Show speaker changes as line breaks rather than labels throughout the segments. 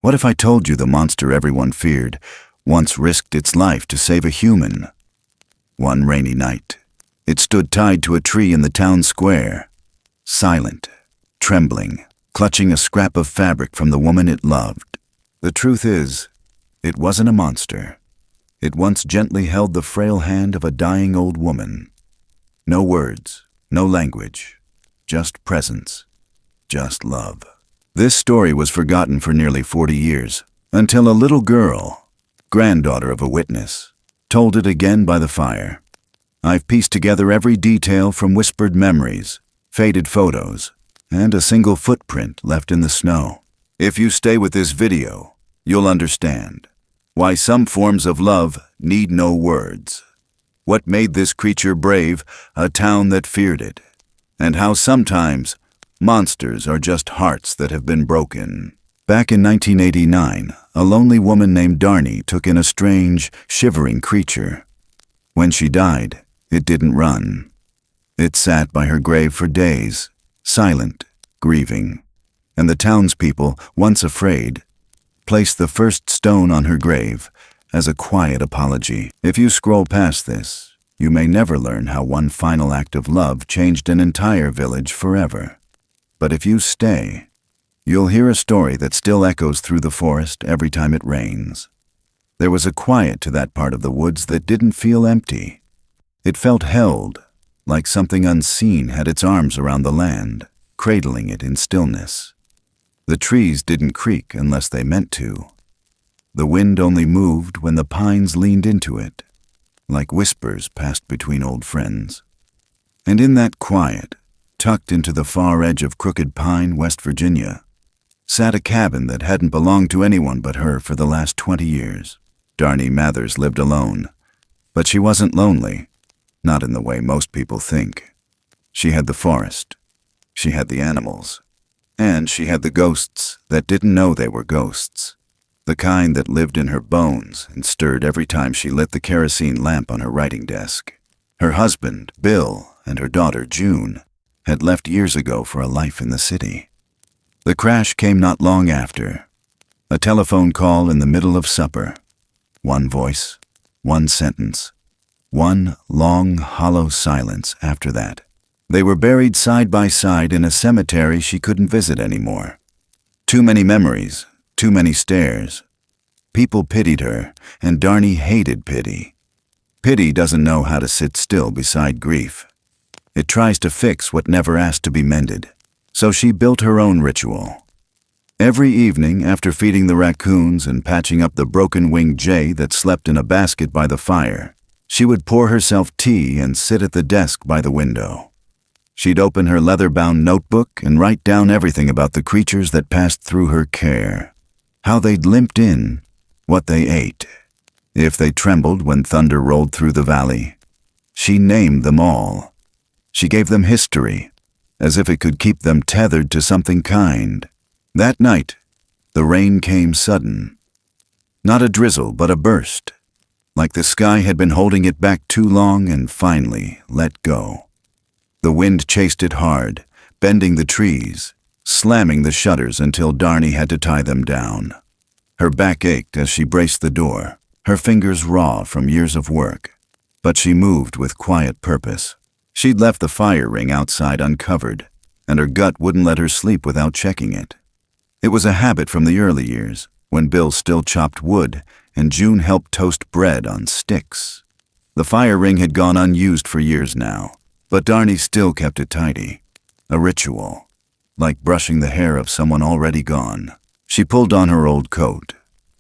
What if I told you the monster everyone feared once risked its life to save a human? One rainy night, it stood tied to a tree in the town square, silent, trembling, clutching a scrap of fabric from the woman it loved. The truth is, it wasn't a monster. It once gently held the frail hand of a dying old woman. No words, no language, just presence, just love. This story was forgotten for nearly 40 years, until a little girl, granddaughter of a witness, told it again by the fire. I've pieced together every detail from whispered memories, faded photos, and a single footprint left in the snow. If you stay with this video, you'll understand why some forms of love need no words, what made this creature brave, a town that feared it, and how sometimes monsters are just hearts that have been broken. Back in 1989, a lonely woman named Darnie took in a strange, shivering creature. When she died, it didn't run. It sat by her grave for days, silent, grieving, and the townspeople, once afraid, placed the first stone on her grave as a quiet apology. If you scroll past this, you may never learn how one final act of love changed an entire village forever. But if you stay, you'll hear a story that still echoes through the forest every time it rains. There was a quiet to that part of the woods that didn't feel empty. It felt held, like something unseen had its arms around the land, cradling it in stillness. The trees didn't creak unless they meant to. The wind only moved when the pines leaned into it, like whispers passed between old friends. And in that quiet, tucked into the far edge of Crooked Pine, West Virginia, sat a cabin that hadn't belonged to anyone but her for the last 20 years. Darnie Mathers lived alone, but she wasn't lonely, not in the way most people think. She had the forest, she had the animals, and she had the ghosts that didn't know they were ghosts, the kind that lived in her bones and stirred every time she lit the kerosene lamp on her writing desk. Her husband, Bill, and her daughter, June, had left years ago for a life in the city. The crash came not long after. A telephone call in the middle of supper. One voice, one sentence, one long, hollow silence after that. They were buried side by side in a cemetery she couldn't visit anymore. Too many memories, too many stares. People pitied her, and Darnie hated pity. Pity doesn't know how to sit still beside grief. It tries to fix what never asked to be mended. So she built her own ritual. Every evening, after feeding the raccoons and patching up the broken-winged jay that slept in a basket by the fire, she would pour herself tea and sit at the desk by the window. She'd open her leather-bound notebook and write down everything about the creatures that passed through her care. How they'd limped in, what they ate, if they trembled when thunder rolled through the valley. She named them all. She gave them history, as if it could keep them tethered to something kind. That night, the rain came sudden. Not a drizzle, but a burst, like the sky had been holding it back too long and finally let go. The wind chased it hard, bending the trees, slamming the shutters until Darnie had to tie them down. Her back ached as she braced the door, her fingers raw from years of work, but she moved with quiet purpose. She'd left the fire ring outside uncovered, and her gut wouldn't let her sleep without checking it. It was a habit from the early years, when Bill still chopped wood and June helped toast bread on sticks. The fire ring had gone unused for years now, but Darnie still kept it tidy. A ritual, like brushing the hair of someone already gone. She pulled on her old coat,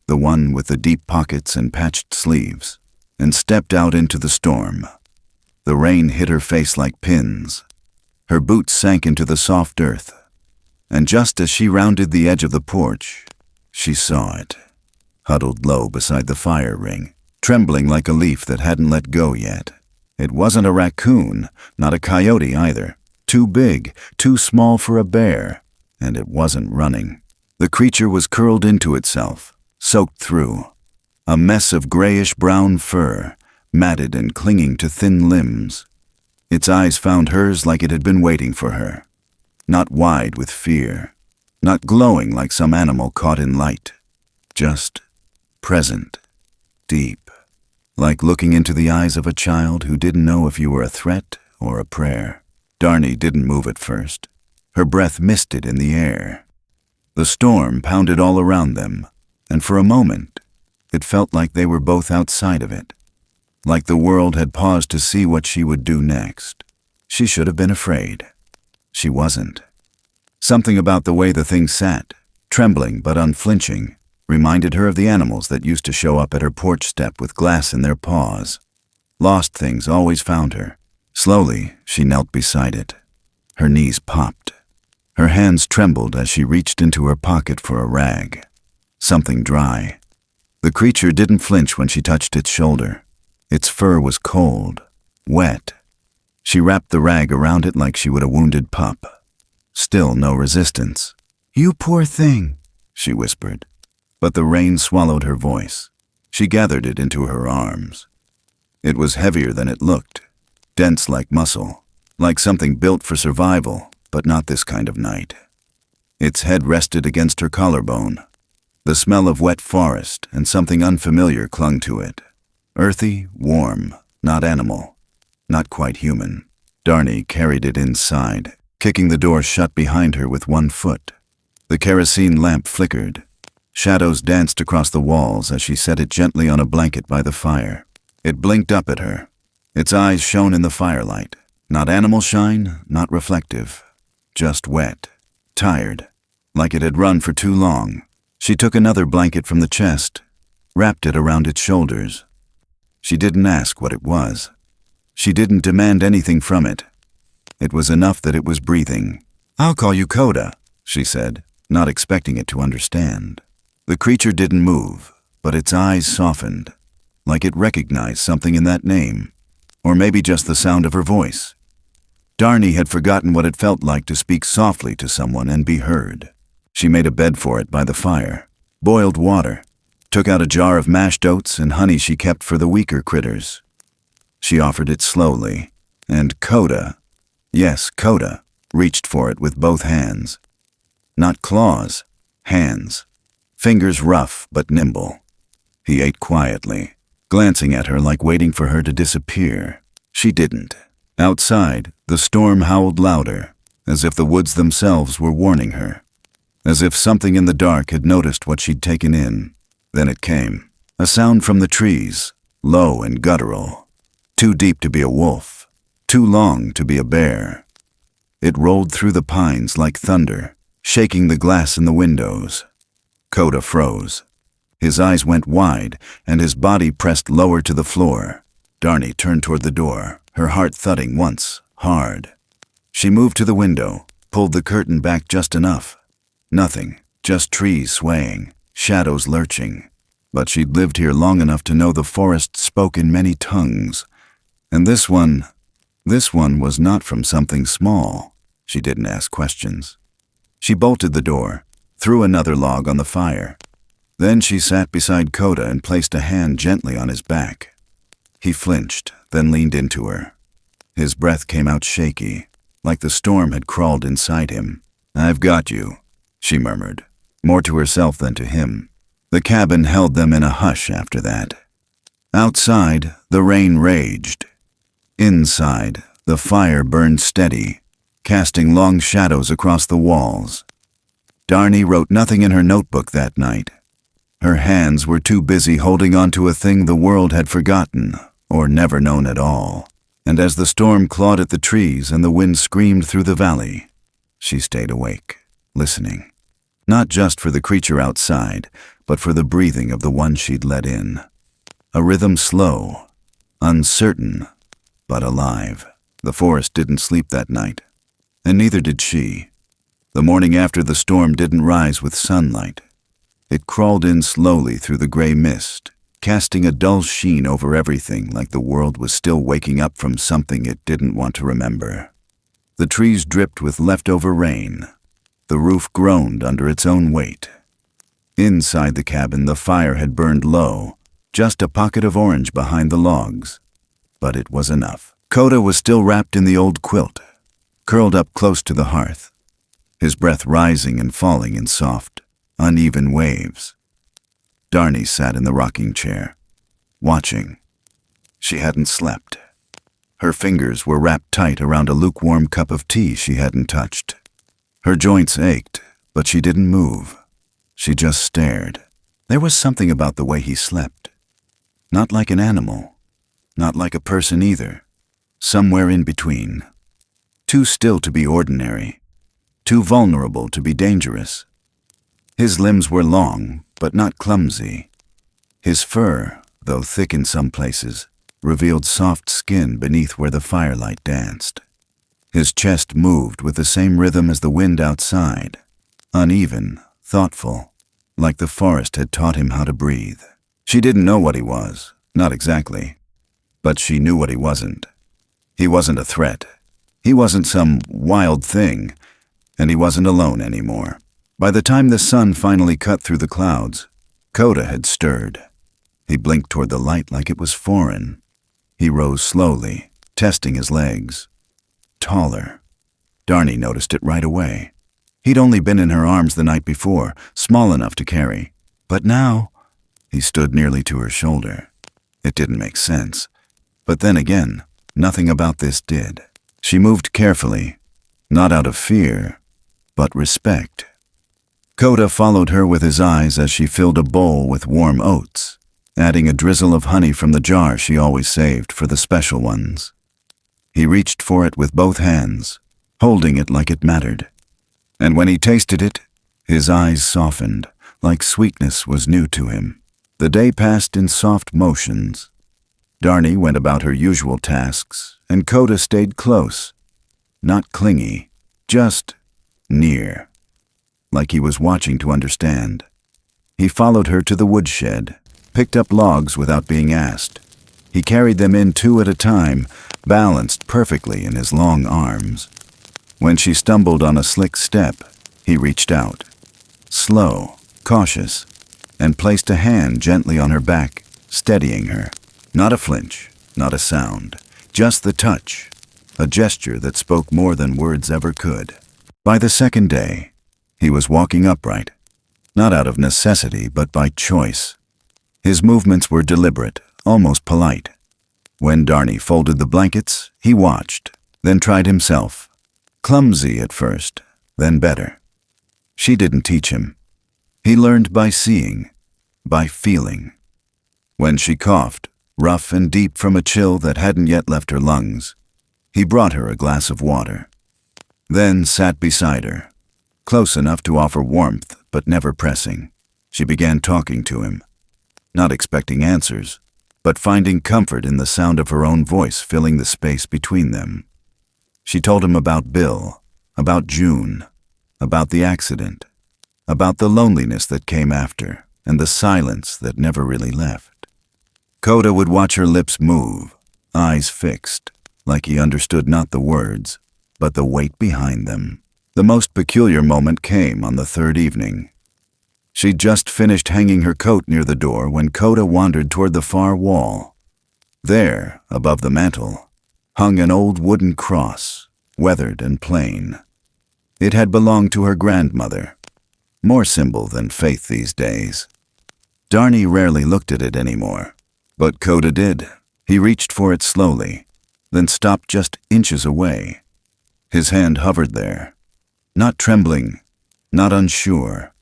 the one with the deep pockets and patched sleeves, and stepped out into the storm. The rain hit her face like pins. Her boots sank into the soft earth, and just as she rounded the edge of the porch, she saw it, huddled low beside the fire ring, trembling like a leaf that hadn't let go yet. It wasn't a raccoon, not a coyote either. Too big, too small for a bear, and it wasn't running. The creature was curled into itself, soaked through, a mess of grayish-brown fur, matted and clinging to thin limbs. Its eyes found hers like it had been waiting for her, not wide with fear, not glowing like some animal caught in light, just present, deep, like looking into the eyes of a child who didn't know if you were a threat or a prayer. Darnie didn't move at first. Her breath misted in the air. The storm pounded all around them, and for a moment, it felt like they were both outside of it, like the world had paused to see what she would do next. She should have been afraid. She wasn't. Something about the way the thing sat, trembling but unflinching, reminded her of the animals that used to show up at her porch step with glass in their paws. Lost things always found her. Slowly, she knelt beside it. Her knees popped. Her hands trembled as she reached into her pocket for a rag. Something dry. The creature didn't flinch when she touched its shoulder. Its fur was cold, wet. She wrapped the rag around it like she would a wounded pup. Still no resistance. "You poor thing," she whispered. But the rain swallowed her voice. She gathered it into her arms. It was heavier than it looked, dense like muscle, like something built for survival, but not this kind of night. Its head rested against her collarbone. The smell of wet forest and something unfamiliar clung to it. Earthy, warm, not animal, not quite human. Darnie carried it inside, kicking the door shut behind her with one foot. The kerosene lamp flickered. Shadows danced across the walls as she set it gently on a blanket by the fire. It blinked up at her. Its eyes shone in the firelight. Not animal shine, not reflective. Just wet, tired, like it had run for too long. She took another blanket from the chest, wrapped it around its shoulders. She didn't ask what it was. She didn't demand anything from it. It was enough that it was breathing. "I'll call you Coda," she said, not expecting it to understand. The creature didn't move, but its eyes softened, like it recognized something in that name, or maybe just the sound of her voice. Darnie had forgotten what it felt like to speak softly to someone and be heard. She made a bed for it by the fire, boiled water, took out a jar of mashed oats and honey she kept for the weaker critters. She offered it slowly, and Coda, yes, Coda, reached for it with both hands. Not claws, hands. Fingers rough but nimble. He ate quietly, glancing at her like waiting for her to disappear. She didn't. Outside, the storm howled louder, as if the woods themselves were warning her. As if something in the dark had noticed what she'd taken in. Then it came. A sound from the trees, low and guttural. Too deep to be a wolf. Too long to be a bear. It rolled through the pines like thunder, shaking the glass in the windows. Coda froze. His eyes went wide, and his body pressed lower to the floor. Darnie turned toward the door, her heart thudding once, hard. She moved to the window, pulled the curtain back just enough. Nothing, just trees swaying, shadows lurching. But she'd lived here long enough to know the forest spoke in many tongues. And this one was not from something small. She didn't ask questions. She bolted the door, threw another log on the fire. Then she sat beside Coda and placed a hand gently on his back. He flinched, then leaned into her. His breath came out shaky, like the storm had crawled inside him. "I've got you," she murmured, more to herself than to him. The cabin held them in a hush after that. Outside, the rain raged. Inside, the fire burned steady, casting long shadows across the walls. Darnie wrote nothing in her notebook that night. Her hands were too busy holding on to a thing the world had forgotten, or never known at all. And as the storm clawed at the trees and the wind screamed through the valley, she stayed awake, listening. Not just for the creature outside, but for the breathing of the one she'd let in. A rhythm slow, uncertain, but alive. The forest didn't sleep that night, and neither did she. The morning after the storm didn't rise with sunlight. It crawled in slowly through the gray mist, casting a dull sheen over everything like the world was still waking up from something it didn't want to remember. The trees dripped with leftover rain. The roof groaned under its own weight. Inside the cabin, the fire had burned low, just a pocket of orange behind the logs. But it was enough. Coda was still wrapped in the old quilt, curled up close to the hearth, his breath rising and falling in soft, uneven waves. Darnie sat in the rocking chair, watching. She hadn't slept. Her fingers were wrapped tight around a lukewarm cup of tea she hadn't touched. Her joints ached, but she didn't move. She just stared. There was something about the way he slept. Not like an animal. Not like a person either. Somewhere in between. Too still to be ordinary. Too vulnerable to be dangerous. His limbs were long, but not clumsy. His fur, though thick in some places, revealed soft skin beneath where the firelight danced. His chest moved with the same rhythm as the wind outside, uneven, thoughtful, like the forest had taught him how to breathe. She didn't know what he was, not exactly, but she knew what he wasn't. He wasn't a threat. He wasn't some wild thing, and he wasn't alone anymore. By the time the sun finally cut through the clouds, Coda had stirred. He blinked toward the light like it was foreign. He rose slowly, testing his legs. Taller. Darnie noticed it right away. He'd only been in her arms the night before, small enough to carry. But now, he stood nearly to her shoulder. It didn't make sense. But then again, nothing about this did. She moved carefully, not out of fear, but respect. Coda followed her with his eyes as she filled a bowl with warm oats, adding a drizzle of honey from the jar she always saved for the special ones. He reached for it with both hands, holding it like it mattered. And when he tasted it, his eyes softened, like sweetness was new to him. The day passed in soft motions. Darnie went about her usual tasks, and Coda stayed close. Not clingy, just near. Like he was watching to understand. He followed her to the woodshed, picked up logs without being asked. He carried them in 2 at a time, balanced perfectly in his long arms. When she stumbled on a slick step, he reached out. Slow, cautious, and placed a hand gently on her back, steadying her. Not a flinch, not a sound, just the touch, a gesture that spoke more than words ever could. By the second day, he was walking upright, not out of necessity but by choice. His movements were deliberate, almost polite. When Darnie folded the blankets, he watched, then tried himself. Clumsy at first, then better. She didn't teach him. He learned by seeing, by feeling. When she coughed, rough and deep from a chill that hadn't yet left her lungs, he brought her a glass of water. Then sat beside her, close enough to offer warmth but never pressing. She began talking to him, not expecting answers, but finding comfort in the sound of her own voice filling the space between them. She told him about Bill, about June, about the accident, about the loneliness that came after, and the silence that never really left. Coda would watch her lips move, eyes fixed, like he understood not the words, but the weight behind them. The most peculiar moment came on the 3rd evening. She'd just finished hanging her coat near the door when Coda wandered toward the far wall. There, above the mantel, hung an old wooden cross, weathered and plain. It had belonged to her grandmother, more symbol than faith these days. Darnie rarely looked at it anymore, but Coda did. He reached for it slowly, then stopped just inches away. His hand hovered there, not trembling, not unsure,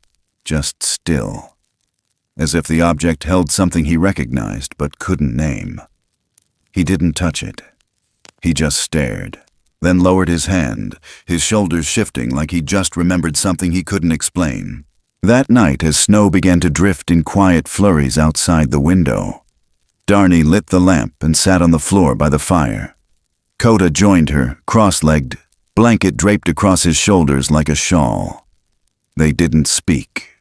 just still, as if the object held something he recognized but couldn't name. He didn't touch it. He just stared, then lowered his hand, his shoulders shifting like he just remembered something he couldn't explain. That night, as snow began to drift in quiet flurries outside the window, Darnie lit the lamp and sat on the floor by the fire. Coda joined her, cross-legged, blanket draped across his shoulders like a shawl. They didn't speak.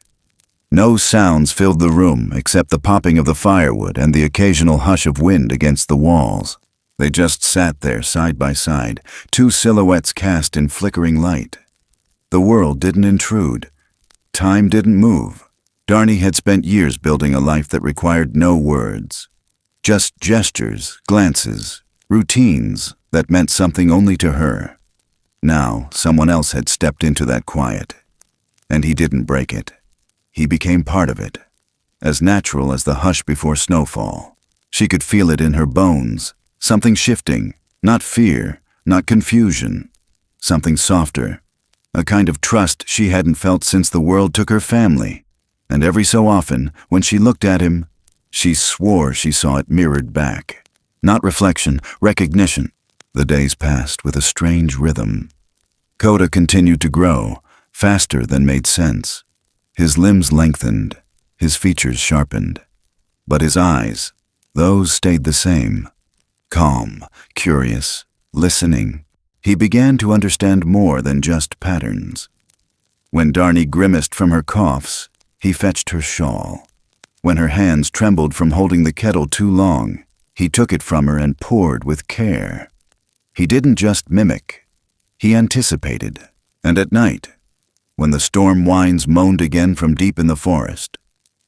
No sounds filled the room except the popping of the firewood and the occasional hush of wind against the walls. They just sat there side by side, 2 silhouettes cast in flickering light. The world didn't intrude. Time didn't move. Darnie had spent years building a life that required no words. Just gestures, glances, routines that meant something only to her. Now, someone else had stepped into that quiet, and he didn't break it. He became part of it. as natural as the hush before snowfall. She could feel it in her bones, something shifting, not fear, not confusion, something softer, a kind of trust she hadn't felt since the world took her family. And every so often, when she looked at him, she swore she saw it mirrored back. Not reflection, recognition. The days passed with a strange rhythm. Coda continued to grow, faster than made sense. His limbs lengthened, his features sharpened. But his eyes, those stayed the same. Calm, curious, listening. He began to understand more than just patterns. When Darnie grimaced from her coughs, he fetched her shawl. When her hands trembled from holding the kettle too long, he took it from her and poured with care. He didn't just mimic, he anticipated. And at night, when the storm winds moaned again from deep in the forest,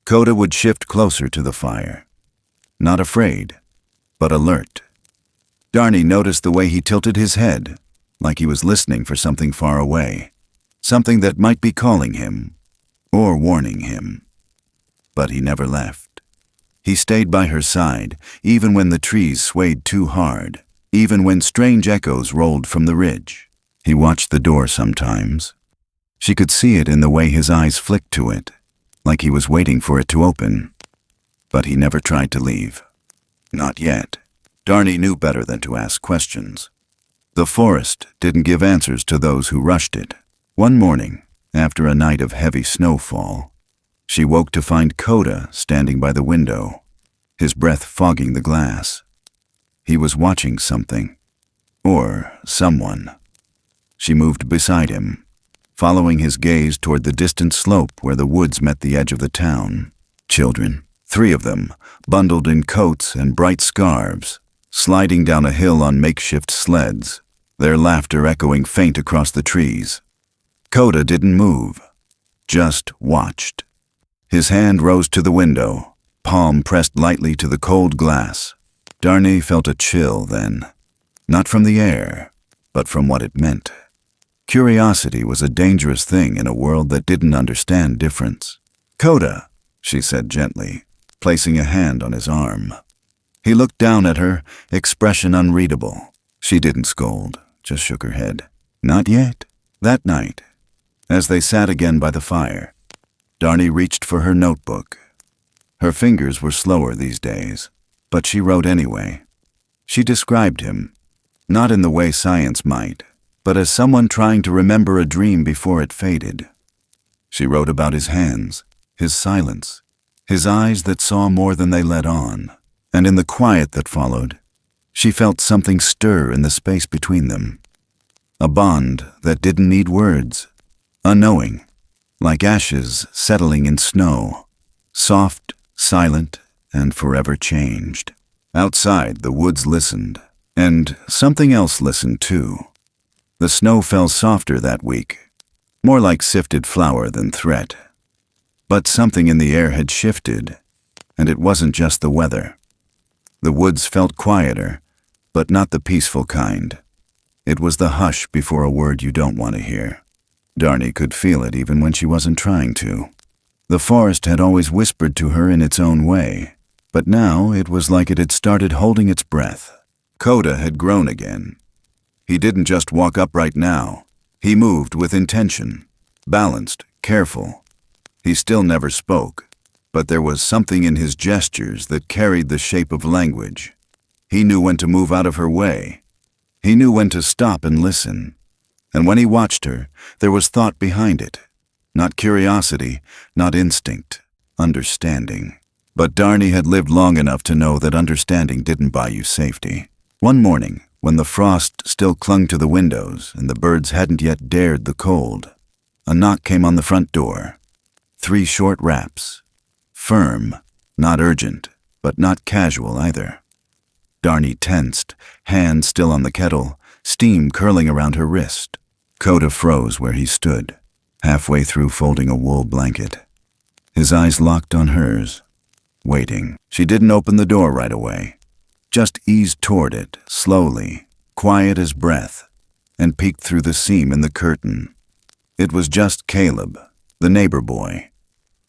Coda would shift closer to the fire. Not afraid, but alert. Darnie noticed the way he tilted his head, like he was listening for something far away, something that might be calling him, or warning him. But he never left. He stayed by her side, even when the trees swayed too hard, even when strange echoes rolled from the ridge. He watched the door sometimes. She could see it in the way his eyes flicked to it, like he was waiting for it to open. But he never tried to leave. Not yet. Darnie knew better than to ask questions. The forest didn't give answers to those who rushed it. One morning, after a night of heavy snowfall, she woke to find Coda standing by the window, his breath fogging the glass. He was watching something, or someone. She moved beside him, following his gaze toward the distant slope where the woods met the edge of the town. Children, 3 of them, bundled in coats and bright scarves, sliding down a hill on makeshift sleds, their laughter echoing faint across the trees. Coda didn't move, just watched. His hand rose to the window, palm pressed lightly to the cold glass. Darnie felt a chill then, not from the air, but from what it meant. Curiosity was a dangerous thing in a world that didn't understand difference. "Coda," she said gently, placing a hand on his arm. He looked down at her, expression unreadable. She didn't scold, just shook her head. Not yet. That night, as they sat again by the fire, Darnie reached for her notebook. Her fingers were slower these days, but she wrote anyway. She described him, not in the way science might, but as someone trying to remember a dream before it faded. She wrote about his hands, his silence, his eyes that saw more than they let on. And in the quiet that followed, she felt something stir in the space between them. A bond that didn't need words, unknowing, like ashes settling in snow, soft, silent, and forever changed. Outside, the woods listened, and something else listened too. The snow fell softer that week, more like sifted flour than threat. But something in the air had shifted, and it wasn't just the weather. The woods felt quieter, but not the peaceful kind. It was the hush before a word you don't want to hear. Darnie could feel it even when she wasn't trying to. The forest had always whispered to her in its own way, but now it was like it had started holding its breath. Coda had grown again. He didn't just walk upright now. He moved with intention, balanced, careful. He still never spoke, but there was something in his gestures that carried the shape of language. He knew when to move out of her way. He knew when to stop and listen. And when he watched her, there was thought behind it. Not curiosity, not instinct, understanding. But Darnie had lived long enough to know that understanding didn't buy you safety. One morning, when the frost still clung to the windows and the birds hadn't yet dared the cold, a knock came on the front door. 3 short raps. Firm, not urgent, but not casual either. Darnie tensed, hand still on the kettle, steam curling around her wrist. Coda froze where he stood, halfway through folding a wool blanket. His eyes locked on hers, waiting. She didn't open the door right away, just eased toward it, slowly, quiet as breath, and peeked through the seam in the curtain. It was just Caleb, the neighbor boy.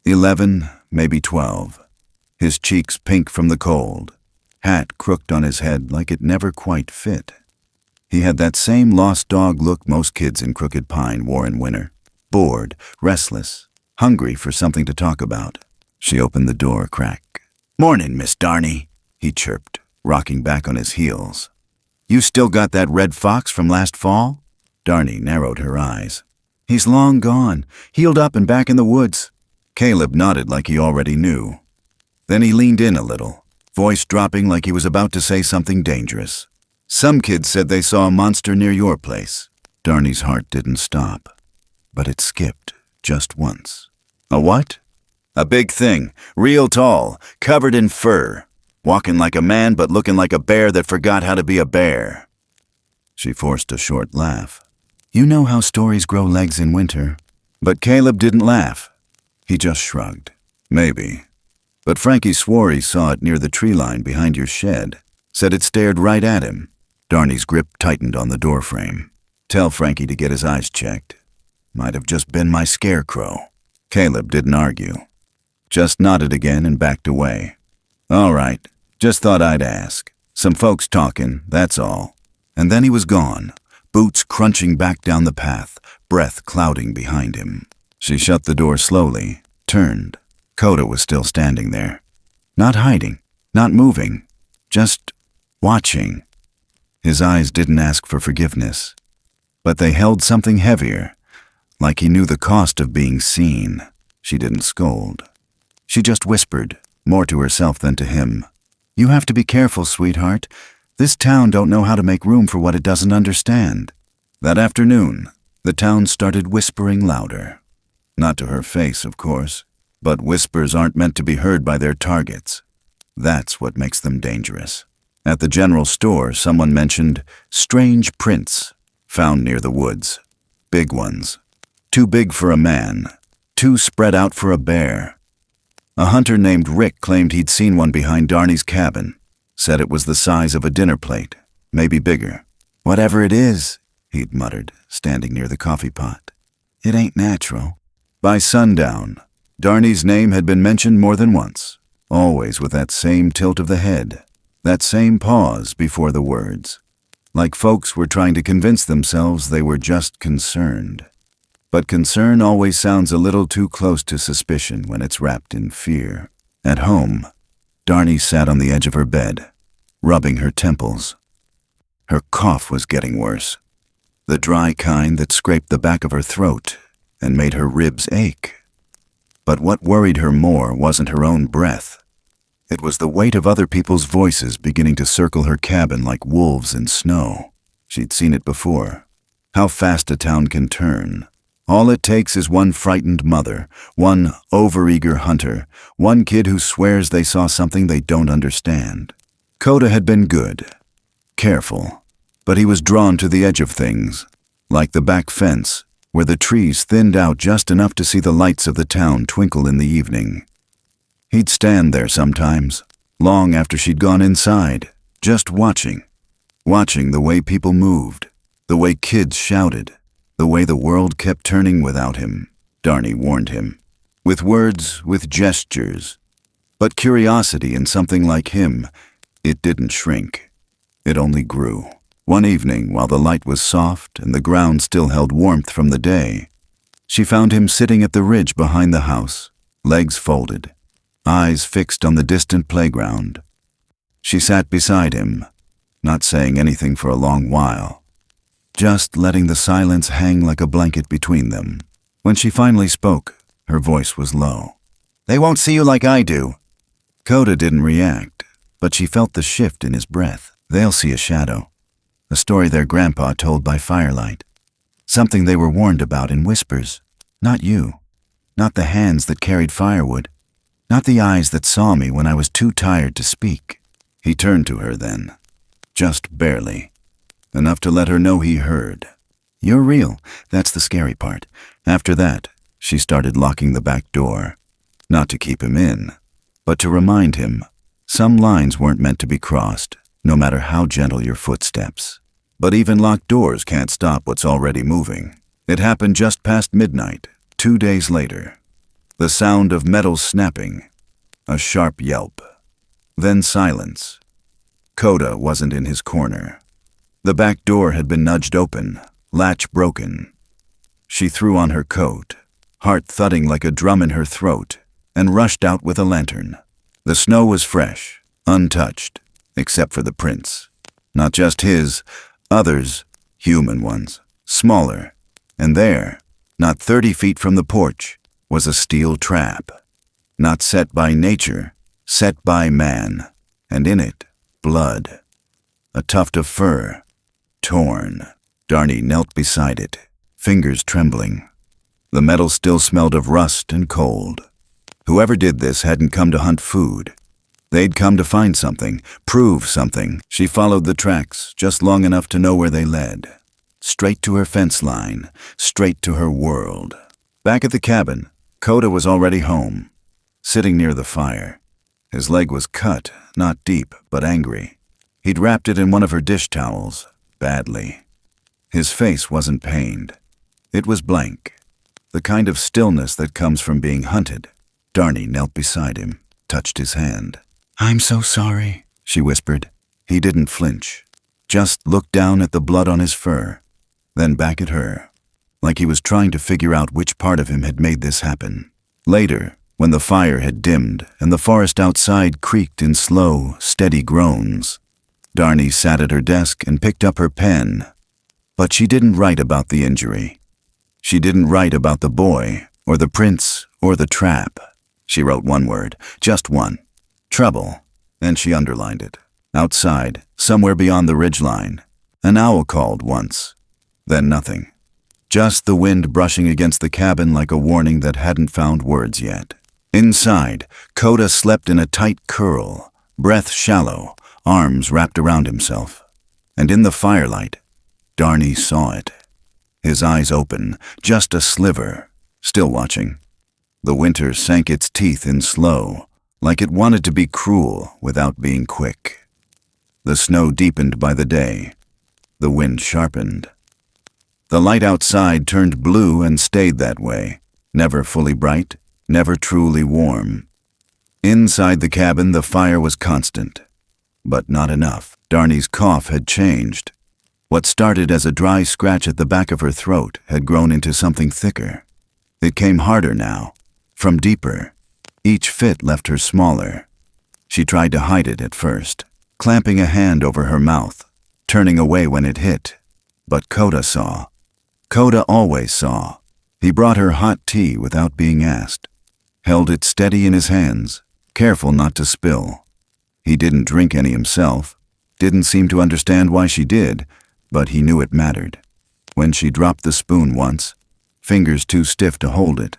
11, maybe 12. His cheeks pink from the cold. Hat crooked on his head like it never quite fit. He had that same lost dog look most kids in Crooked Pine wore in winter. Bored, restless, hungry for something to talk about. She opened the door a crack. "Mornin', Miss Darney," he chirped, rocking back on his heels. "You still got that red fox from last fall?" Darney narrowed her eyes. "He's long gone, healed up and back in the woods." Caleb nodded like he already knew. Then he leaned in a little, voice dropping like he was about to say something dangerous. "Some kids said they saw a monster near your place." Darney's heart didn't stop, but it skipped just once. "A what?" "A big thing, real tall, covered in fur, walking like a man but looking like a bear that forgot how to be a bear." She forced a short laugh. "You know how stories grow legs in winter." But Caleb didn't laugh. He just shrugged. "Maybe. But Frankie swore he saw it near the tree line behind your shed. Said it stared right at him." Darney's grip tightened on the doorframe. "Tell Frankie to get his eyes checked. Might have just been my scarecrow." Caleb didn't argue. Just nodded again and backed away. "All right. Just thought I'd ask. Some folks talking, that's all." And then he was gone, boots crunching back down the path, breath clouding behind him. She shut the door slowly, turned. Coda was still standing there. Not hiding, not moving, just watching. His eyes didn't ask for forgiveness, but they held something heavier, like he knew the cost of being seen. She didn't scold. She just whispered, more to herself than to him. "You have to be careful, sweetheart. This town don't know how to make room for what it doesn't understand." That afternoon, the town started whispering louder. Not to her face, of course. But whispers aren't meant to be heard by their targets. That's what makes them dangerous. At the general store, someone mentioned strange prints found near the woods. Big ones. Too big for a man. Too spread out for a bear. A hunter named Rick claimed he'd seen one behind Darney's cabin. Said it was the size of a dinner plate, maybe bigger. "Whatever it is," he'd muttered, standing near the coffee pot, "it ain't natural." By sundown, Darney's name had been mentioned more than once, always with that same tilt of the head, that same pause before the words, like folks were trying to convince themselves they were just concerned. But concern always sounds a little too close to suspicion when it's wrapped in fear. At home, Darney sat on the edge of her bed, rubbing her temples. Her cough was getting worse, the dry kind that scraped the back of her throat and made her ribs ache. But what worried her more wasn't her own breath. It was the weight of other people's voices beginning to circle her cabin like wolves in snow. She'd seen it before. How fast a town can turn. All it takes is one frightened mother, one overeager hunter, one kid who swears they saw something they don't understand. Coda had been good, careful, but he was drawn to the edge of things, like the back fence, where the trees thinned out just enough to see the lights of the town twinkle in the evening. He'd stand there sometimes, long after she'd gone inside, just watching the way people moved, the way kids shouted, the way the world kept turning without him. Darney warned him. With words, with gestures. But curiosity in something like him, it didn't shrink. It only grew. One evening, while the light was soft and the ground still held warmth from the day, she found him sitting at the ridge behind the house, legs folded, eyes fixed on the distant playground. She sat beside him, not saying anything for a long while, just letting the silence hang like a blanket between them. When she finally spoke, her voice was low. "They won't see you like I do." Coda didn't react, but she felt the shift in his breath. "They'll see a shadow. A story their grandpa told by firelight. Something they were warned about in whispers. Not you. Not the hands that carried firewood. Not the eyes that saw me when I was too tired to speak." He turned to her then. Just barely. Enough to let her know he heard. "You're real. That's the scary part." After that, she started locking the back door. Not to keep him in, but to remind him some lines weren't meant to be crossed, no matter how gentle your footsteps. But even locked doors can't stop what's already moving. It happened just past midnight, 2 days later. The sound of metal snapping. A sharp yelp. Then silence. Coda wasn't in his corner. The back door had been nudged open, latch broken. She threw on her coat, heart thudding like a drum in her throat, and rushed out with a lantern. The snow was fresh, untouched, except for the prints. Not just his, others, human ones, smaller. And there, not 30 feet from the porch, was a steel trap. Not set by nature, set by man. And in it, blood. A tuft of fur, torn. Darnie knelt beside it, fingers trembling. The metal still smelled of rust and cold. Whoever did this hadn't come to hunt food. They'd come to find something, prove something. She followed the tracks just long enough to know where they led. Straight to her fence line, straight to her world. Back at the cabin, Coda was already home, sitting near the fire. His leg was cut, not deep, but angry. He'd wrapped it in one of her dish towels, badly. His face wasn't pained. It was blank, the kind of stillness that comes from being hunted. Darnie knelt beside him, touched his hand. "I'm so sorry," she whispered. He didn't flinch, just looked down at the blood on his fur, then back at her, like he was trying to figure out which part of him had made this happen. Later, when the fire had dimmed and the forest outside creaked in slow, steady groans, Darnie sat at her desk and picked up her pen. But she didn't write about the injury. She didn't write about the boy, or the prince, or the trap. She wrote one word, just one. Trouble. And she underlined it. Outside, somewhere beyond the ridgeline, an owl called once. Then nothing. Just the wind brushing against the cabin like a warning that hadn't found words yet. Inside, Coda slept in a tight curl, breath shallow, arms wrapped around himself. And in the firelight, Darnie saw it. His eyes open, just a sliver, still watching. The winter sank its teeth in slow, like it wanted to be cruel without being quick. The snow deepened by the day. The wind sharpened. The light outside turned blue and stayed that way, never fully bright, never truly warm. Inside the cabin, the fire was constant, but not enough. Darnie's cough had changed. What started as a dry scratch at the back of her throat had grown into something thicker. It came harder now, from deeper. Each fit left her smaller. She tried to hide it at first, clamping a hand over her mouth, turning away when it hit. But Coda saw. Coda always saw. He brought her hot tea without being asked, held it steady in his hands, careful not to spill. He didn't drink any himself, didn't seem to understand why she did, but he knew it mattered. When she dropped the spoon once, fingers too stiff to hold it,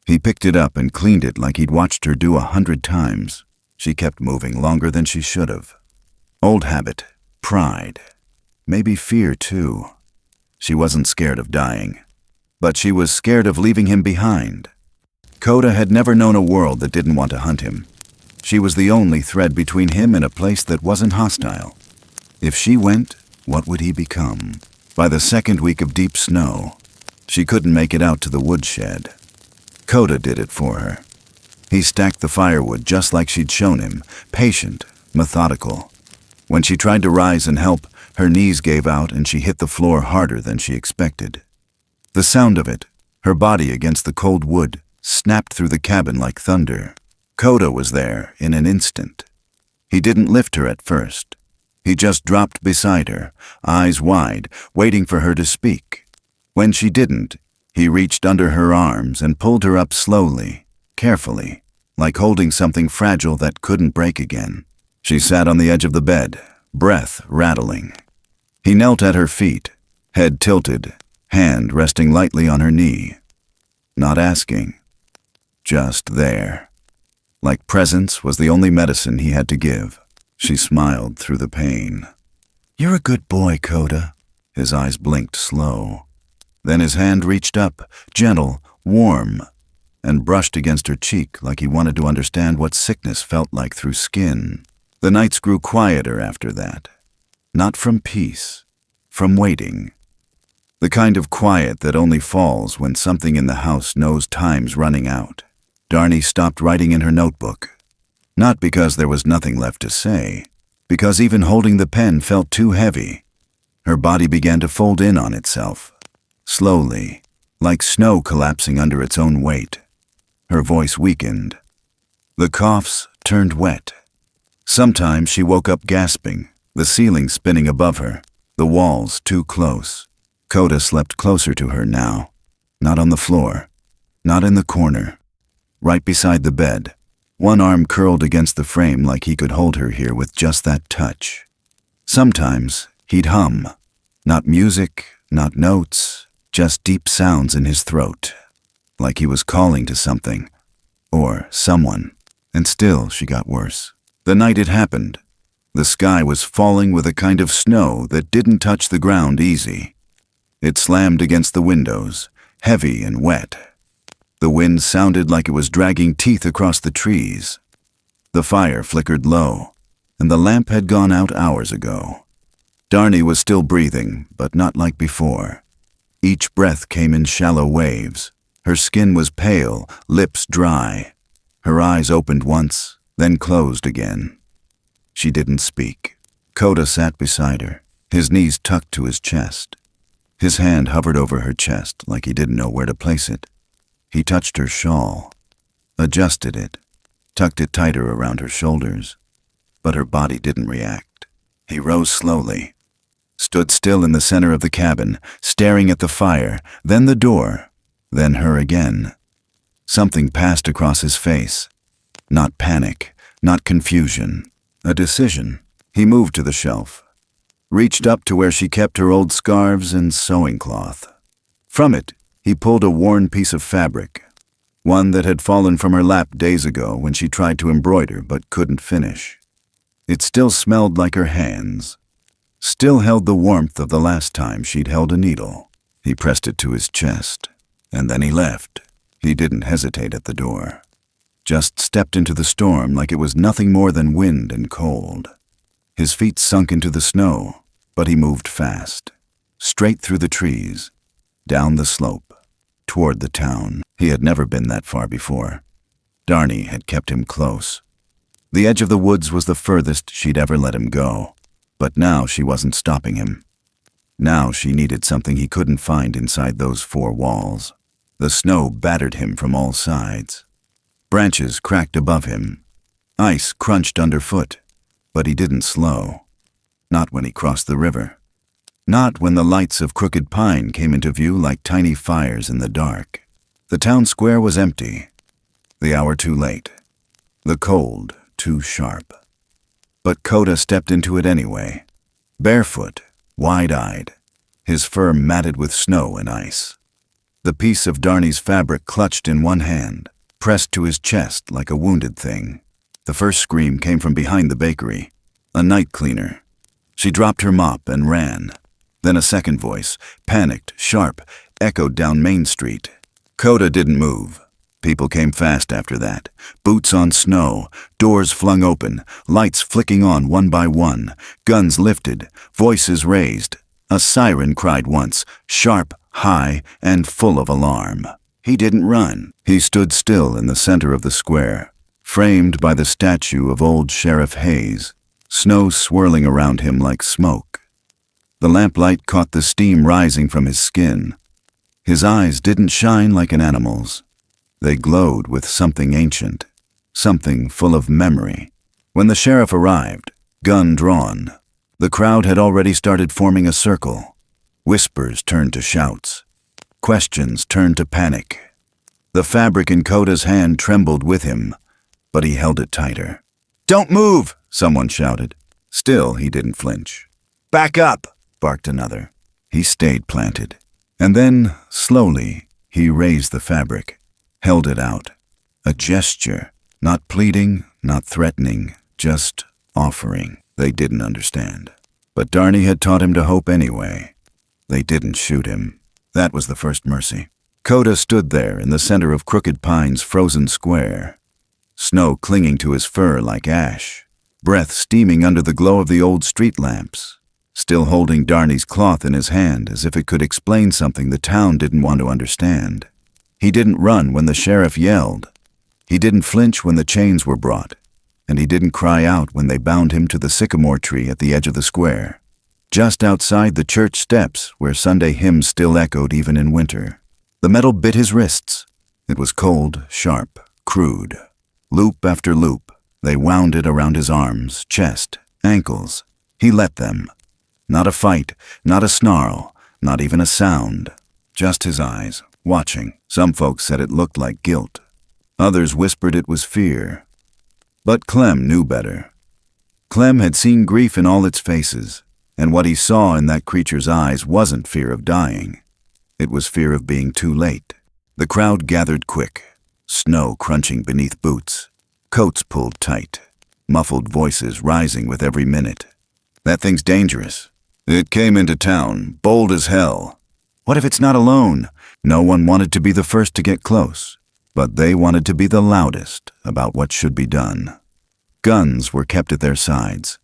he picked it up and cleaned it like he'd watched her do 100 times. She kept moving longer than she should have. Old habit, pride, maybe fear too. She wasn't scared of dying, but she was scared of leaving him behind. Coda had never known a world that didn't want to hunt him. She was the only thread between him and a place that wasn't hostile. If she went, what would he become? By the second week of deep snow, she couldn't make it out to the woodshed. Coda did it for her. He stacked the firewood just like she'd shown him, patient, methodical. When she tried to rise and help, her knees gave out and she hit the floor harder than she expected. The sound of it, her body against the cold wood, snapped through the cabin like thunder. Coda was there in an instant. He didn't lift her at first. He just dropped beside her, eyes wide, waiting for her to speak. When she didn't, he reached under her arms and pulled her up slowly, carefully, like holding something fragile that couldn't break again. She sat on the edge of the bed, breath rattling. He knelt at her feet, head tilted, hand resting lightly on her knee. Not asking, just there. Like presence was the only medicine he had to give. She smiled through the pain. "You're a good boy, Coda." His eyes blinked slow. Then his hand reached up, gentle, warm, and brushed against her cheek like he wanted to understand what sickness felt like through skin. The nights grew quieter after that. Not from peace, from waiting. The kind of quiet that only falls when something in the house knows time's running out. Darnie stopped writing in her notebook. Not because there was nothing left to say, because even holding the pen felt too heavy. Her body began to fold in on itself, slowly, like snow collapsing under its own weight. Her voice weakened. The coughs turned wet. Sometimes she woke up gasping, the ceiling spinning above her, the walls too close. Coda slept closer to her now, not on the floor, not in the corner, right beside the bed, one arm curled against the frame like he could hold her here with just that touch. Sometimes he'd hum, not music, not notes, just deep sounds in his throat, like he was calling to something, or someone, and still she got worse. The night it happened, the sky was falling with a kind of snow that didn't touch the ground easy. It slammed against the windows, heavy and wet. The wind sounded like it was dragging teeth across the trees. The fire flickered low, and the lamp had gone out hours ago. Darnie was still breathing, but not like before. Each breath came in shallow waves. Her skin was pale, lips dry. Her eyes opened once, then closed again. She didn't speak. Coda sat beside her, his knees tucked to his chest. His hand hovered over her chest like he didn't know where to place it. He touched her shawl, adjusted it, tucked it tighter around her shoulders, but her body didn't react. He rose slowly, stood still in the center of the cabin, staring at the fire, then the door, then her again. Something passed across his face. Not panic, not confusion, a decision. He moved to the shelf, reached up to where she kept her old scarves and sewing cloth. From it, he pulled a worn piece of fabric, one that had fallen from her lap days ago when she tried to embroider but couldn't finish. It still smelled like her hands, still held the warmth of the last time she'd held a needle. He pressed it to his chest, and then he left. He didn't hesitate at the door, just stepped into the storm like it was nothing more than wind and cold. His feet sunk into the snow, but he moved fast, straight through the trees, down the slope, toward the town. He had never been that far before. Darnie had kept him close. The edge of the woods was the furthest she'd ever let him go, but now she wasn't stopping him. Now she needed something he couldn't find inside those four walls. The snow battered him from all sides. Branches cracked above him. Ice crunched underfoot, but he didn't slow. Not when he crossed the river. Not when the lights of Crooked Pine came into view like tiny fires in the dark. The town square was empty. The hour too late. The cold too sharp. But Coda stepped into it anyway. Barefoot, wide-eyed, his fur matted with snow and ice. The piece of Darnie's fabric clutched in one hand, pressed to his chest like a wounded thing. The first scream came from behind the bakery. A night cleaner. She dropped her mop and ran. Then a second voice, panicked, sharp, echoed down Main Street. Coda didn't move. People came fast after that. Boots on snow, doors flung open, lights flicking on one by one, guns lifted, voices raised. A siren cried once, sharp, high, and full of alarm. He didn't run. He stood still in the center of the square, framed by the statue of old Sheriff Hayes, snow swirling around him like smoke. The lamplight caught the steam rising from his skin. His eyes didn't shine like an animal's. They glowed with something ancient, something full of memory. When the sheriff arrived, gun drawn, the crowd had already started forming a circle. Whispers turned to shouts. Questions turned to panic. The fabric in Coda's hand trembled with him, but he held it tighter. "Don't move!" someone shouted. Still, he didn't flinch. "Back up!" barked another. He stayed planted. And then, slowly, he raised the fabric, held it out. A gesture, not pleading, not threatening, just offering. They didn't understand. But Darnie had taught him to hope anyway. They didn't shoot him. That was the first mercy. Coda stood there in the center of Crooked Pine's frozen square, snow clinging to his fur like ash, breath steaming under the glow of the old street lamps, still holding Darnie's cloth in his hand as if it could explain something the town didn't want to understand. He didn't run when the sheriff yelled. He didn't flinch when the chains were brought, and he didn't cry out when they bound him to the sycamore tree at the edge of the square, just outside the church steps where Sunday hymns still echoed even in winter. The metal bit his wrists. It was cold, sharp, crude. Loop after loop, they wound it around his arms, chest, ankles. He let them. Not a fight, not a snarl, not even a sound. Just his eyes, watching. Some folks said it looked like guilt. Others whispered it was fear. But Clem knew better. Clem had seen grief in all its faces, and what he saw in that creature's eyes wasn't fear of dying. It was fear of being too late. The crowd gathered quick, snow crunching beneath boots, coats pulled tight, muffled voices rising with every minute. That thing's dangerous. It came into town, bold as hell. What if it's not alone? No one wanted to be the first to get close, but they wanted to be the loudest about what should be done. Guns were kept at their sides.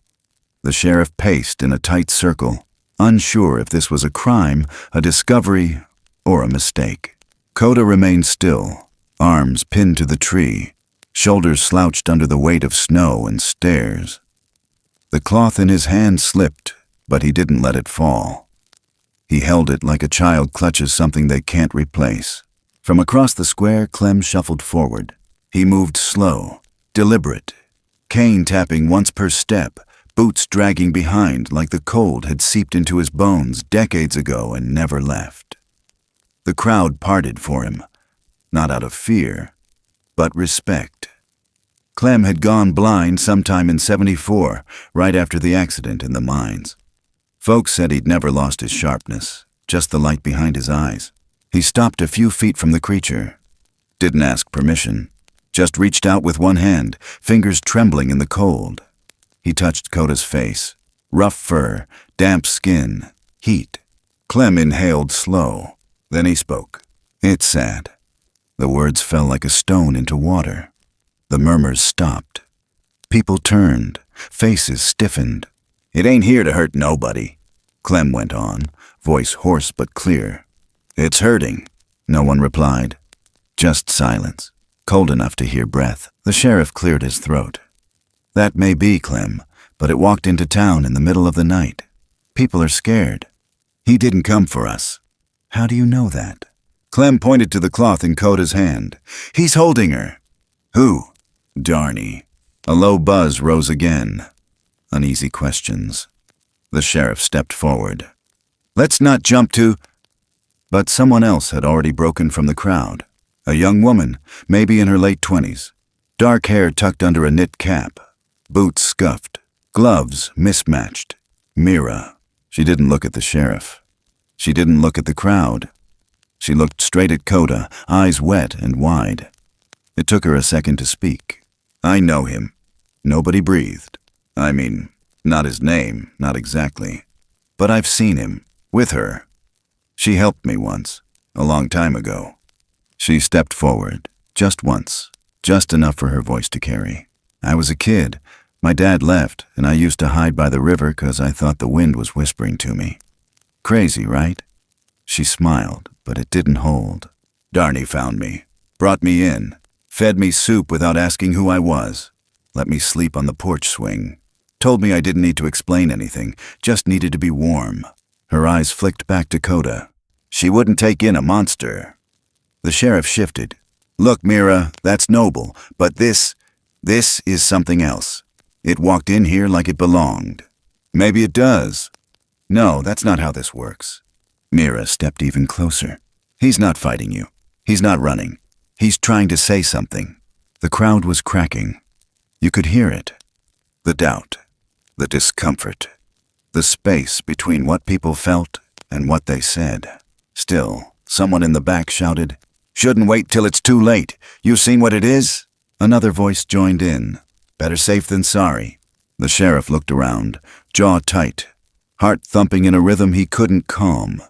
The sheriff paced in a tight circle, unsure if this was a crime, a discovery, or a mistake. Coda remained still, arms pinned to the tree, shoulders slouched under the weight of snow and stairs. The cloth in his hand slipped, but he didn't let it fall. He held it like a child clutches something they can't replace. From across the square, Clem shuffled forward. He moved slow, deliberate, cane tapping once per step, boots dragging behind like the cold had seeped into his bones decades ago and never left. The crowd parted for him, not out of fear, but respect. Clem had gone blind sometime in '74, right after the accident in the mines. Folks said he'd never lost his sharpness, just the light behind his eyes. He stopped a few feet from the creature. Didn't ask permission, just reached out with one hand, fingers trembling in the cold. He touched Coda's face. Rough fur, damp skin, heat. Clem inhaled slow. Then he spoke. It's sad. The words fell like a stone into water. The murmurs stopped. People turned, faces stiffened. It ain't here to hurt nobody, Clem went on, voice hoarse but clear. It's hurting. No one replied. Just silence, cold enough to hear breath. The sheriff cleared his throat. That may be, Clem, but it walked into town in the middle of the night. People are scared. He didn't come for us. How do you know that? Clem pointed to the cloth in Coda's hand. He's holding her. Who? Darny. A low buzz rose again. Uneasy questions. The sheriff stepped forward. Let's not jump to... But someone else had already broken from the crowd. A young woman, maybe in her late 20s. Dark hair tucked under a knit cap. Boots scuffed. Gloves mismatched. Mira. She didn't look at the sheriff. She didn't look at the crowd. She looked straight at Coda, eyes wet and wide. It took her a second to speak. I know him. Nobody breathed. I mean, not his name, not exactly. But I've seen him, with her. She helped me once, a long time ago. She stepped forward, just once, just enough for her voice to carry. I was a kid. My dad left, and I used to hide by the river 'cause I thought the wind was whispering to me. Crazy, right? She smiled, but it didn't hold. Darny found me, brought me in, fed me soup without asking who I was, let me sleep on the porch swing, told me I didn't need to explain anything, just needed to be warm. Her eyes flicked back to Coda. She wouldn't take in a monster. The sheriff shifted. Look, Mira, that's noble, but this is something else. It walked in here like it belonged. Maybe it does. No, that's not how this works. Mira stepped even closer. He's not fighting you. He's not running. He's trying to say something. The crowd was cracking. You could hear it. The doubt. The discomfort. The space between what people felt and what they said. Still, someone in the back shouted, Shouldn't wait till it's too late. You seen what it is? Another voice joined in. Better safe than sorry. The sheriff looked around, jaw tight, heart thumping in a rhythm he couldn't calm.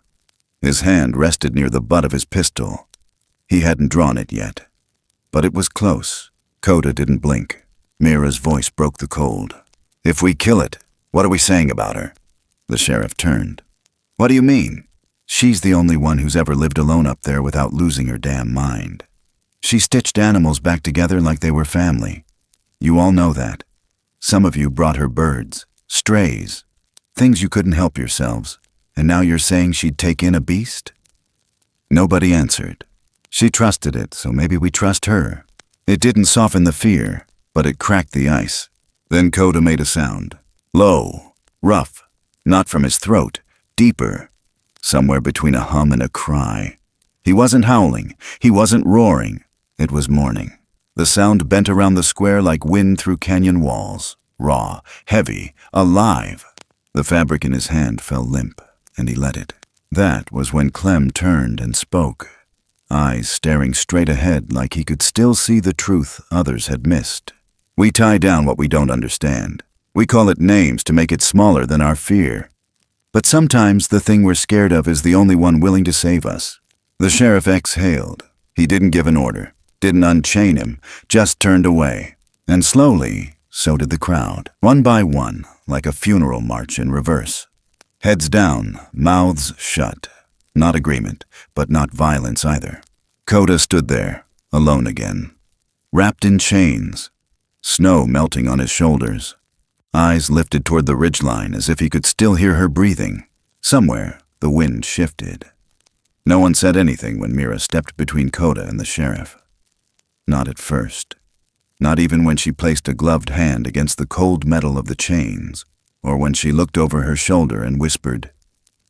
His hand rested near the butt of his pistol. He hadn't drawn it yet. But it was close. Coda didn't blink. Mira's voice broke the cold. If we kill it, what are we saying about her? The sheriff turned. What do you mean? She's the only one who's ever lived alone up there without losing her damn mind. She stitched animals back together like they were family. You all know that. Some of you brought her birds, strays, things you couldn't help yourselves, and now you're saying she'd take in a beast? Nobody answered. She trusted it, so maybe we trust her. It didn't soften the fear, but it cracked the ice. Then Coda made a sound. Low, rough, not from his throat, deeper, somewhere between a hum and a cry. He wasn't howling, he wasn't roaring. It was mourning. The sound bent around the square like wind through canyon walls, raw, heavy, alive. The fabric in his hand fell limp, and he let it. That was when Clem turned and spoke, eyes staring straight ahead like he could still see the truth others had missed. We tie down what we don't understand. We call it names to make it smaller than our fear. But sometimes the thing we're scared of is the only one willing to save us. The sheriff exhaled. He didn't give an order, didn't unchain him, just turned away. And slowly, so did the crowd, one by one, like a funeral march in reverse. Heads down, mouths shut. Not agreement, but not violence either. Coda stood there, alone again, wrapped in chains, snow melting on his shoulders, eyes lifted toward the ridgeline as if he could still hear her breathing. Somewhere, the wind shifted. No one said anything when Mira stepped between Coda and the sheriff. Not at first. Not even when she placed a gloved hand against the cold metal of the chains, or when she looked over her shoulder and whispered,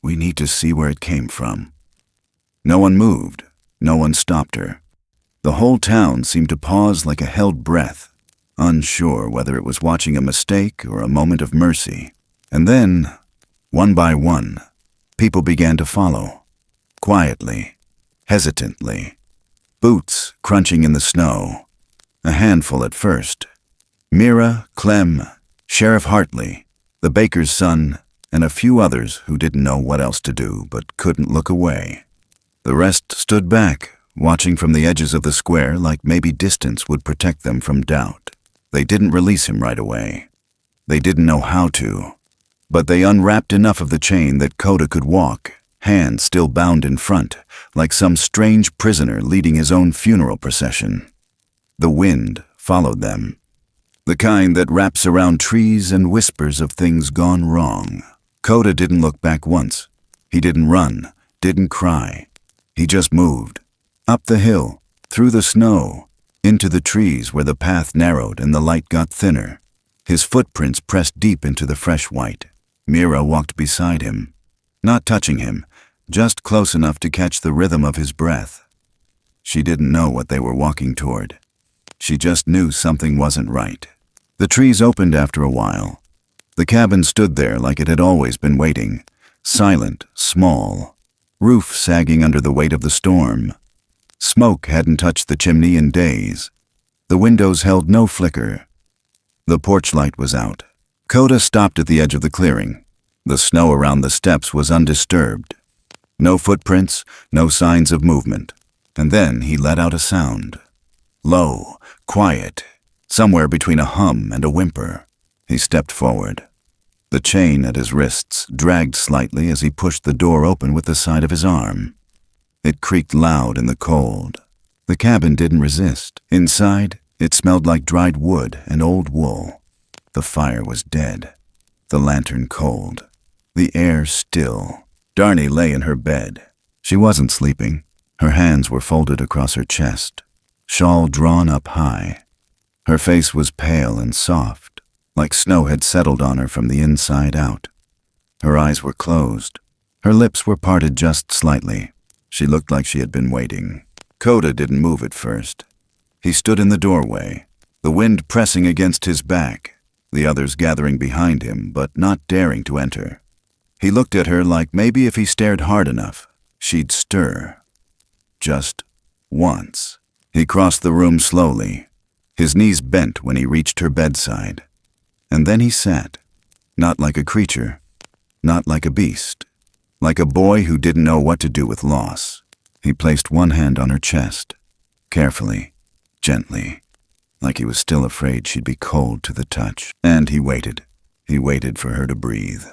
"We need to see where it came from." No one moved. No one stopped her. The whole town seemed to pause like a held breath, unsure whether it was watching a mistake or a moment of mercy. And then, one by one, people began to follow. Quietly, hesitantly, boots crunching in the snow. A handful at first. Mira, Clem, Sheriff Hartley, the baker's son, and a few others who didn't know what else to do but couldn't look away. The rest stood back, watching from the edges of the square like maybe distance would protect them from doubt. They didn't release him right away. They didn't know how to. But they unwrapped enough of the chain that Coda could walk, hands still bound in front, like some strange prisoner leading his own funeral procession. The wind followed them. The kind that wraps around trees and whispers of things gone wrong. Coda didn't look back once. He didn't run, didn't cry. He just moved. Up the hill, through the snow, into the trees where the path narrowed and the light got thinner. His footprints pressed deep into the fresh white. Mira walked beside him, not touching him, just close enough to catch the rhythm of his breath. She didn't know what they were walking toward. She just knew something wasn't right. The trees opened after a while. The cabin stood there like it had always been waiting, silent, small, roof sagging under the weight of the storm. Smoke hadn't touched the chimney in days. The windows held no flicker. The porch light was out. Coda stopped at the edge of the clearing. The snow around the steps was undisturbed. No footprints, no signs of movement. And then he let out a sound. Low, quiet, somewhere between a hum and a whimper. He stepped forward. The chain at his wrists dragged slightly as he pushed the door open with the side of his arm. It creaked loud in the cold. The cabin didn't resist. Inside, it smelled like dried wood and old wool. The fire was dead. The lantern cold. The air still. Darnie lay in her bed. She wasn't sleeping. Her hands were folded across her chest, shawl drawn up high. Her face was pale and soft, like snow had settled on her from the inside out. Her eyes were closed. Her lips were parted just slightly. She looked like she had been waiting. Coda didn't move at first. He stood in the doorway, the wind pressing against his back, the others gathering behind him but not daring to enter. He looked at her like maybe if he stared hard enough, she'd stir. Just once. He crossed the room slowly, his knees bent when he reached her bedside. And then he sat, not like a creature, not like a beast, like a boy who didn't know what to do with loss. He placed one hand on her chest, carefully, gently, like he was still afraid she'd be cold to the touch. And he waited. He waited for her to breathe,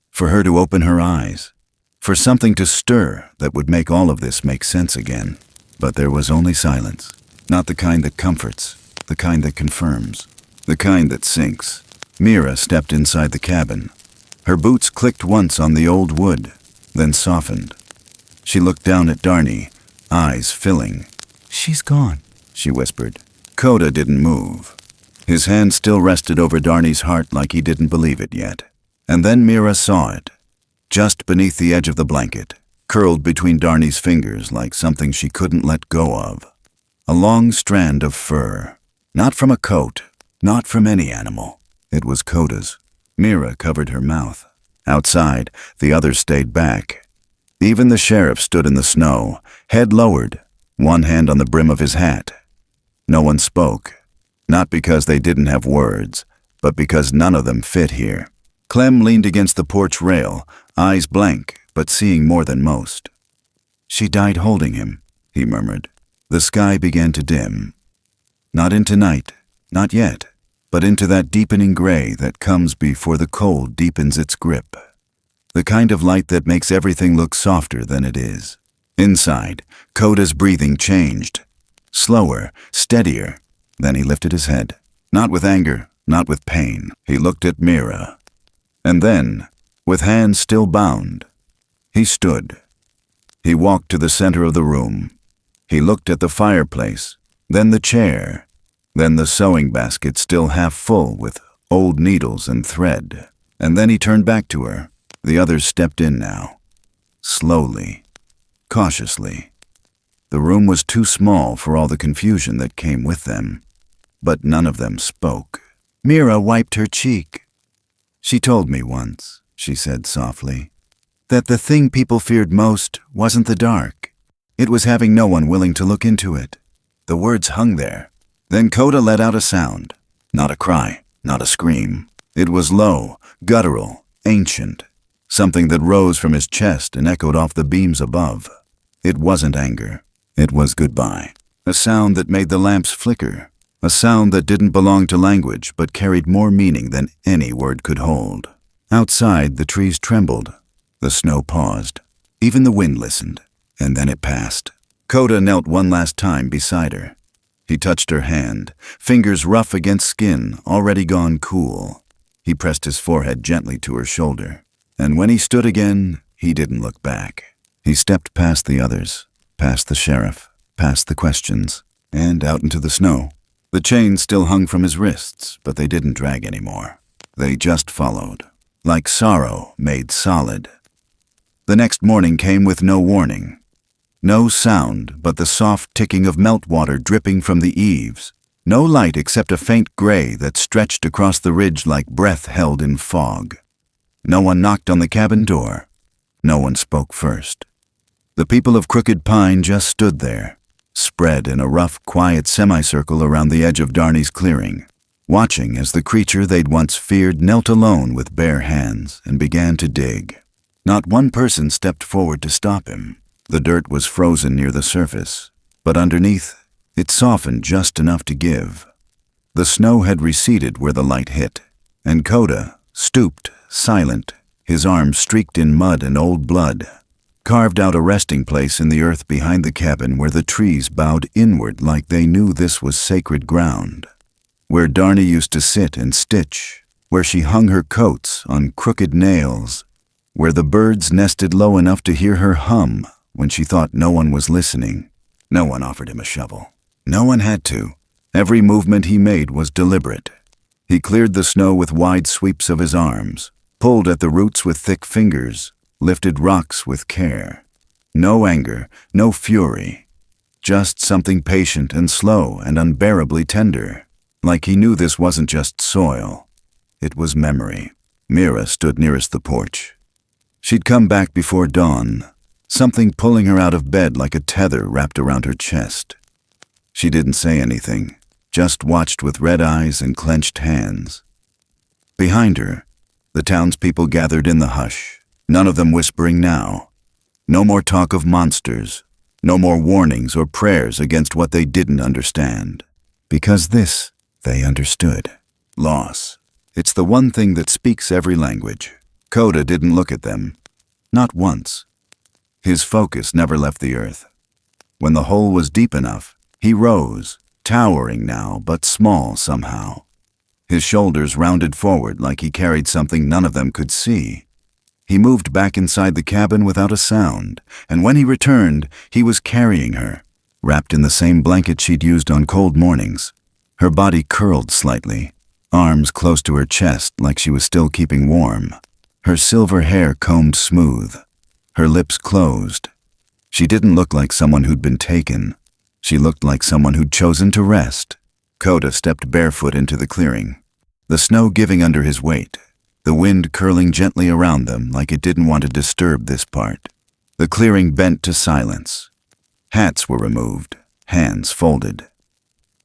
for her to open her eyes, for something to stir that would make all of this make sense again. But there was only silence. Not the kind that comforts, the kind that confirms, the kind that sinks. Mira stepped inside the cabin. Her boots clicked once on the old wood, then softened. She looked down at Darnie, eyes filling. "She's gone," she whispered. Coda didn't move. His hand still rested over Darnie's heart like he didn't believe it yet. And then Mira saw it, just beneath the edge of the blanket, curled between Darnie's fingers like something she couldn't let go of. A long strand of fur. Not from a coat, not from any animal. It was Coda's. Mira covered her mouth. Outside, the others stayed back. Even the sheriff stood in the snow, head lowered, one hand on the brim of his hat. No one spoke, not because they didn't have words, but because none of them fit here. Clem leaned against the porch rail, eyes blank, but seeing more than most. "She died holding him," he murmured. The sky began to dim. Not into night, not yet, but into that deepening gray that comes before the cold deepens its grip. The kind of light that makes everything look softer than it is. Inside, Coda's breathing changed. Slower, steadier. Then he lifted his head. Not with anger, not with pain. He looked at Mira. And then, with hands still bound, he stood. He walked to the center of the room. He looked at the fireplace, then the chair, then the sewing basket still half full with old needles and thread. And then he turned back to her. The others stepped in now. Slowly, cautiously. The room was too small for all the confusion that came with them, but none of them spoke. Mira wiped her cheek. "She told me once," she said softly, "that the thing people feared most wasn't the dark. It was having no one willing to look into it." The words hung there. Then Coda let out a sound. Not a cry, not a scream. It was low, guttural, ancient. Something that rose from his chest and echoed off the beams above. It wasn't anger. It was goodbye. A sound that made the lamps flicker. A sound that didn't belong to language but carried more meaning than any word could hold. Outside, the trees trembled. The snow paused. Even the wind listened. And then it passed. Coda knelt one last time beside her. He touched her hand, fingers rough against skin, already gone cool. He pressed his forehead gently to her shoulder. And when he stood again, he didn't look back. He stepped past the others, past the sheriff, past the questions, and out into the snow. The chains still hung from his wrists, but they didn't drag anymore. They just followed, like sorrow made solid. The next morning came with no warning. No sound but the soft ticking of meltwater dripping from the eaves. No light except a faint gray that stretched across the ridge like breath held in fog. No one knocked on the cabin door. No one spoke first. The people of Crooked Pine just stood there, spread in a rough, quiet semicircle around the edge of Darnie's clearing, watching as the creature they'd once feared knelt alone with bare hands and began to dig. Not one person stepped forward to stop him. The dirt was frozen near the surface, but underneath, it softened just enough to give. The snow had receded where the light hit, and Coda, stooped, silent, his arms streaked in mud and old blood, carved out a resting place in the earth behind the cabin where the trees bowed inward like they knew this was sacred ground, where Darnie used to sit and stitch, where she hung her coats on crooked nails, where the birds nested low enough to hear her hum when she thought no one was listening. No one offered him a shovel. No one had to. Every movement he made was deliberate. He cleared the snow with wide sweeps of his arms, pulled at the roots with thick fingers, lifted rocks with care. No anger, no fury, just something patient and slow and unbearably tender, like he knew this wasn't just soil. It was memory. Mira stood nearest the porch. She'd come back before dawn, something pulling her out of bed like a tether wrapped around her chest. She didn't say anything, just watched with red eyes and clenched hands. Behind her, the townspeople gathered in the hush, none of them whispering now. No more talk of monsters, no more warnings or prayers against what they didn't understand. Because this, they understood. Loss. It's the one thing that speaks every language. Coda didn't look at them. Not once. His focus never left the earth. When the hole was deep enough, He rose, towering now, but small somehow. His shoulders rounded forward like he carried something none of them could see. He moved back inside the cabin without a sound, and when he returned, he was carrying her, wrapped in the same blanket she'd used on cold mornings. Her body curled slightly, arms close to her chest like she was still keeping warm. Her silver hair combed smooth, her lips closed. She didn't look like someone who'd been taken. She looked like someone who'd chosen to rest. Coda stepped barefoot into the clearing, the snow giving under his weight, the wind curling gently around them like it didn't want to disturb this part. The clearing bent to silence. Hats were removed, hands folded.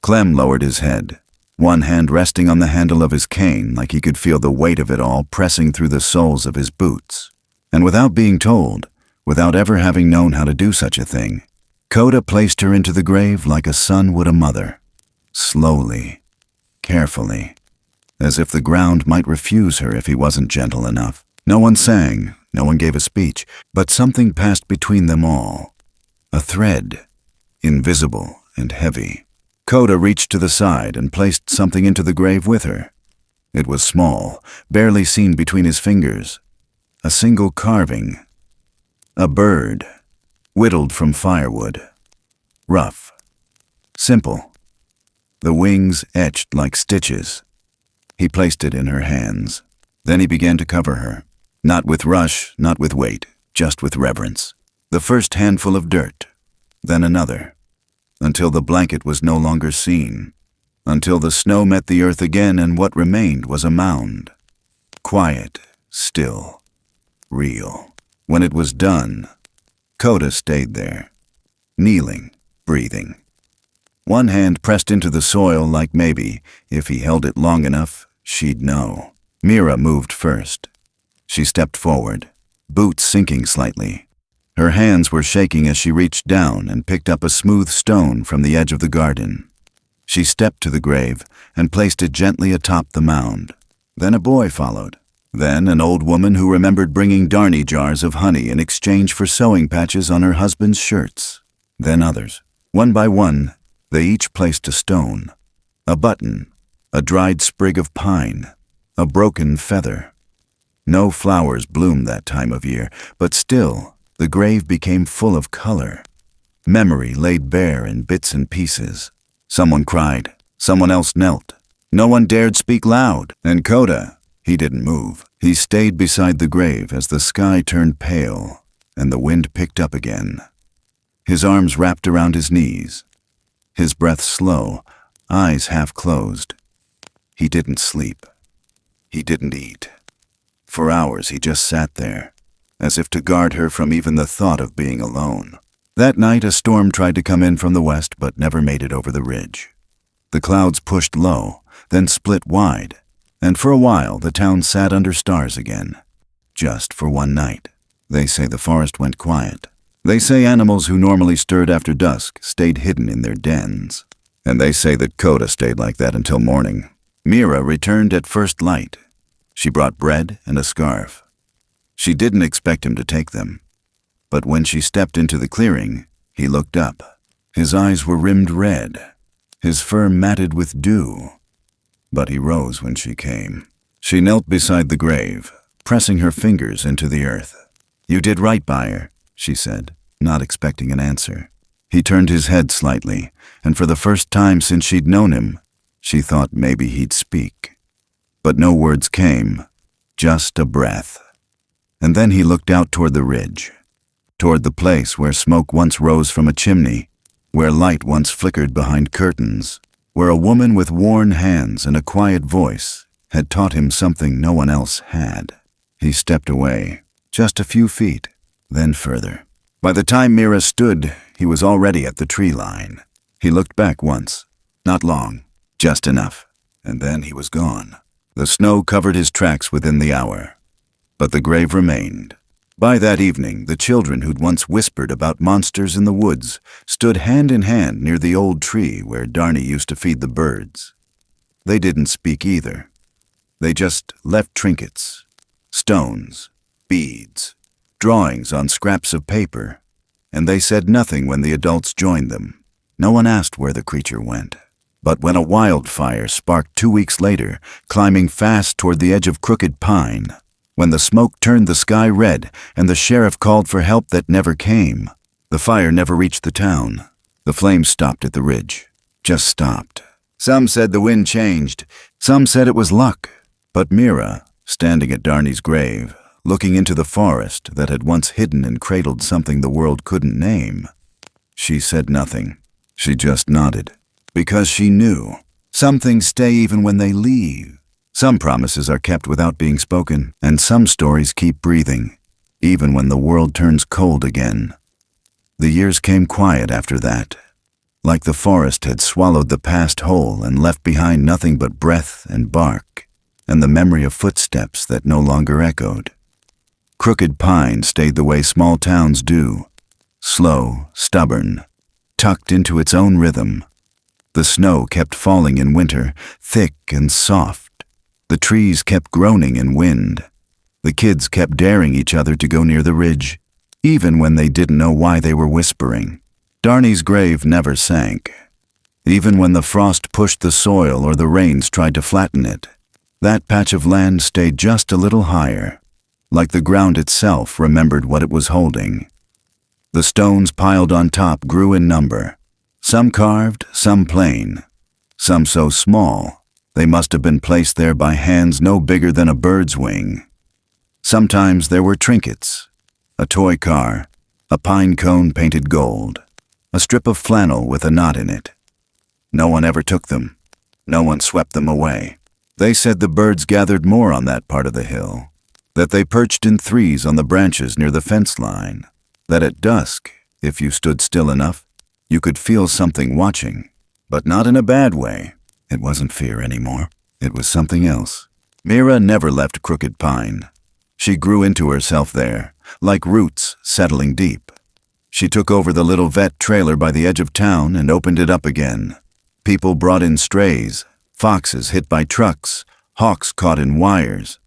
Clem lowered his head, one hand resting on the handle of his cane like he could feel the weight of it all pressing through the soles of his boots. And without being told, without ever having known how to do such a thing, Coda placed her into the grave like a son would a mother. Slowly, carefully, as if the ground might refuse her if he wasn't gentle enough. No one sang, no one gave a speech, but something passed between them all. A thread, invisible and heavy. Coda reached to the side and placed something into the grave with her. It was small, barely seen between his fingers. A single carving. A bird, whittled from firewood. Rough. Simple. The wings etched like stitches. He placed it in her hands. Then he began to cover her. Not with rush, not with weight, just with reverence. The first handful of dirt, then another, until the blanket was no longer seen, until the snow met the earth again and what remained was a mound. Quiet, still, real. When it was done, Coda stayed there, kneeling, breathing. One hand pressed into the soil like maybe, if he held it long enough, she'd know. Mira moved first. She stepped forward, boots sinking slightly. Her hands were shaking as she reached down and picked up a smooth stone from the edge of the garden. She stepped to the grave and placed it gently atop the mound. Then a boy followed. Then an old woman who remembered bringing darnie jars of honey in exchange for sewing patches on her husband's shirts. Then others. One by one, they each placed a stone, a button, a dried sprig of pine, a broken feather. No flowers bloomed that time of year, but still, the grave became full of color. Memory laid bare in bits and pieces. Someone cried, someone else knelt. No one dared speak loud, and Coda, he didn't move. He stayed beside the grave as the sky turned pale and the wind picked up again. His arms wrapped around his knees, his breath slow, eyes half closed. He didn't sleep. He didn't eat. For hours he just sat there, as if to guard her from even the thought of being alone. That night a storm tried to come in from the west but never made it over the ridge. The clouds pushed low, then split wide, and for a while the town sat under stars again. Just for one night. They say the forest went quiet. They say animals who normally stirred after dusk stayed hidden in their dens. And they say that Coda stayed like that until morning. Mira returned at first light. She brought bread and a scarf. She didn't expect him to take them. But when she stepped into the clearing, he looked up. His eyes were rimmed red, his fur matted with dew. But he rose when she came. She knelt beside the grave, pressing her fingers into the earth. "You did right by her," she said, not expecting an answer. He turned his head slightly, and for the first time since she'd known him, she thought maybe he'd speak. But no words came, just a breath. And then he looked out toward the ridge, toward the place where smoke once rose from a chimney, where light once flickered behind curtains, where a woman with worn hands and a quiet voice had taught him something no one else had. He stepped away, just a few feet, then further. By the time Mira stood, he was already at the tree line. He looked back once, not long, just enough, and then he was gone. The snow covered his tracks within the hour, but the grave remained. By that evening, the children who'd once whispered about monsters in the woods stood hand in hand near the old tree where Darnie used to feed the birds. They didn't speak either. They just left trinkets, stones, beads, drawings on scraps of paper, and they said nothing when the adults joined them. No one asked where the creature went. But when a wildfire sparked 2 weeks later, climbing fast toward the edge of Crooked Pine, when the smoke turned the sky red and the sheriff called for help that never came, the fire never reached the town. The flames stopped at the ridge. Just stopped. Some said the wind changed. Some said it was luck. But Mira, standing at Darney's grave, looking into the forest that had once hidden and cradled something the world couldn't name, she said nothing. She just nodded. Because she knew. Some things stay even when they leave. Some promises are kept without being spoken, and some stories keep breathing, even when the world turns cold again. The years came quiet after that, like the forest had swallowed the past whole and left behind nothing but breath and bark, and the memory of footsteps that no longer echoed. Crooked Pine stayed the way small towns do, slow, stubborn, tucked into its own rhythm. The snow kept falling in winter, thick and soft. The trees kept groaning in wind. The kids kept daring each other to go near the ridge, even when they didn't know why they were whispering. Darney's grave never sank. Even when the frost pushed the soil or the rains tried to flatten it, that patch of land stayed just a little higher, like the ground itself remembered what it was holding. The stones piled on top grew in number. Some carved, some plain, some so small they must have been placed there by hands no bigger than a bird's wing. Sometimes there were trinkets, a toy car, a pine cone painted gold, a strip of flannel with a knot in it. No one ever took them. No one swept them away. They said the birds gathered more on that part of the hill, that they perched in threes on the branches near the fence line, that at dusk, if you stood still enough, you could feel something watching, but not in a bad way. It wasn't fear anymore. It was something else. Mira never left Crooked Pine. She grew into herself there, like roots settling deep. She took over the little vet trailer by the edge of town and opened it up again. People brought in strays, foxes hit by trucks, hawks caught in wires.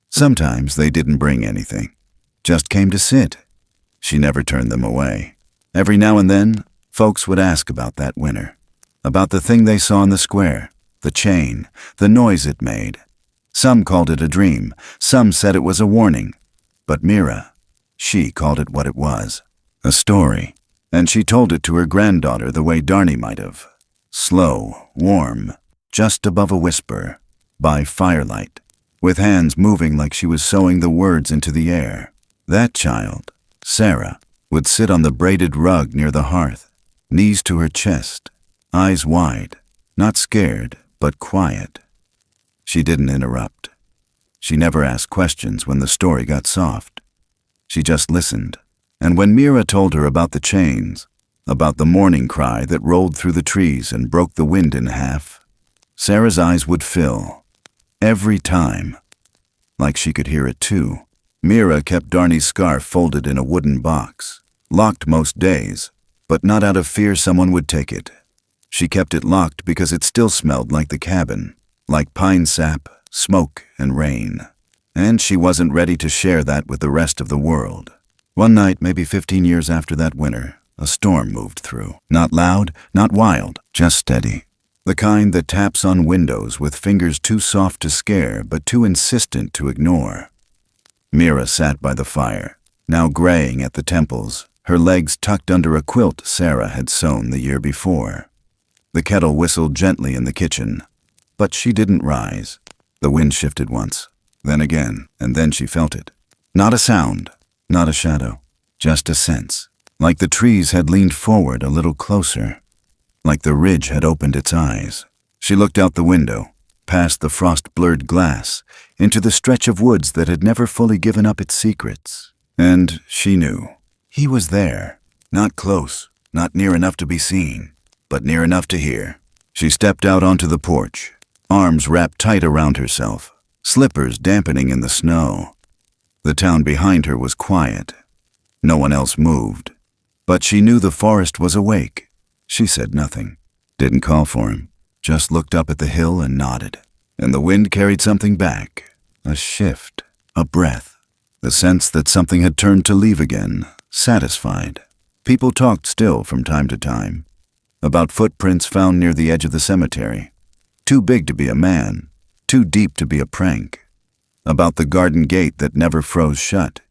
Sometimes they didn't bring anything, just came to sit. She never turned them away. Every now and then, folks would ask about that winter, about the thing they saw in the square, the chain, the noise it made. Some called it a dream, some said it was a warning. But Mira, she called it what it was, a story. And she told it to her granddaughter the way Darney might have. Slow, warm, just above a whisper, by firelight, with hands moving like she was sewing the words into the air. That child, Sarah, would sit on the braided rug near the hearth, knees to her chest, eyes wide, not scared, but quiet. She didn't interrupt. She never asked questions when the story got soft. She just listened. And when Mira told her about the chains, about the morning cry that rolled through the trees and broke the wind in half, Sarah's eyes would fill. Every time. Like she could hear it too. Mira kept Darney's scarf folded in a wooden box, locked most days, but not out of fear someone would take it. She kept it locked because it still smelled like the cabin, like pine sap, smoke, and rain. And she wasn't ready to share that with the rest of the world. One night, maybe 15 years after that winter, a storm moved through. Not loud, not wild, just steady. The kind that taps on windows with fingers too soft to scare but too insistent to ignore. Mira sat by the fire, now graying at the temples, her legs tucked under a quilt Sarah had sewn the year before. The kettle whistled gently in the kitchen, but she didn't rise. The wind shifted once, then again, and then she felt it. Not a sound, not a shadow, just a sense, like the trees had leaned forward a little closer, like the ridge had opened its eyes. She looked out the window, past the frost-blurred glass, into the stretch of woods that had never fully given up its secrets. And she knew. He was there, not close, not near enough to be seen, but near enough to hear. She stepped out onto the porch, arms wrapped tight around herself, slippers dampening in the snow. The town behind her was quiet. No one else moved. But she knew the forest was awake. She said nothing, didn't call for him, just looked up at the hill and nodded. And the wind carried something back, a shift, a breath, the sense that something had turned to leave again, satisfied. People talked still from time to time. about footprints found near the edge of the cemetery, too big to be a man, too deep to be a prank, about the garden gate that never froze shut,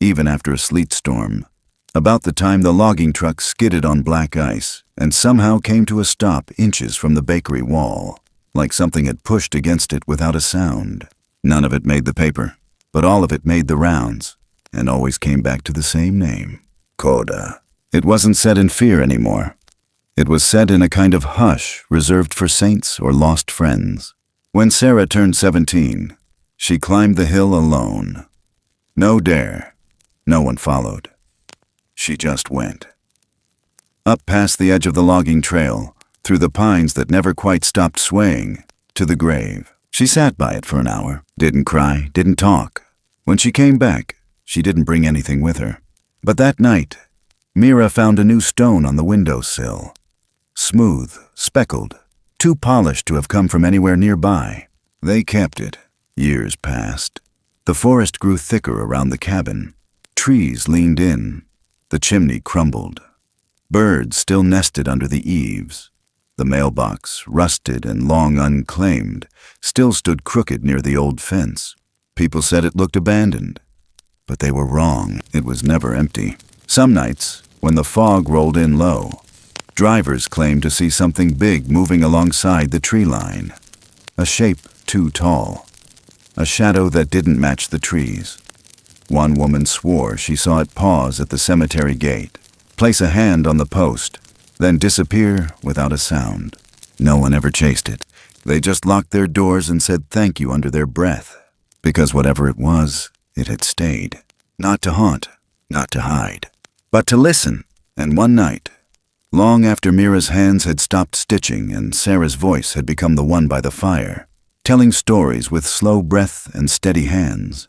even after a sleet storm, about the time the logging truck skidded on black ice and somehow came to a stop inches from the bakery wall, like something had pushed against it without a sound. None of it made the paper, but all of it made the rounds, and always came back to the same name, Coda. It wasn't said in fear anymore. It was said in a kind of hush reserved for saints or lost friends. When Sarah turned 17, she climbed the hill alone. No dare. No one followed. She just went. Up past the edge of the logging trail, through the pines that never quite stopped swaying, to the grave. She sat by it for an hour, didn't cry, didn't talk. When she came back, she didn't bring anything with her. But that night, Mira found a new stone on the windowsill. Smooth, speckled, too polished to have come from anywhere nearby. They kept it. Years passed. The forest grew thicker around the cabin. Trees leaned in. The chimney crumbled. Birds still nested under the eaves. The mailbox, rusted and long unclaimed, still stood crooked near the old fence. People said it looked abandoned. But they were wrong. It was never empty. Some nights, when the fog rolled in low, drivers claimed to see something big moving alongside the tree line. A shape too tall. A shadow that didn't match the trees. One woman swore she saw it pause at the cemetery gate, place a hand on the post, then disappear without a sound. No one ever chased it. They just locked their doors and said thank you under their breath, because whatever it was, it had stayed. Not to haunt, not to hide, but to listen. And one night, long after Mira's hands had stopped stitching and Sarah's voice had become the one by the fire, telling stories with slow breath and steady hands,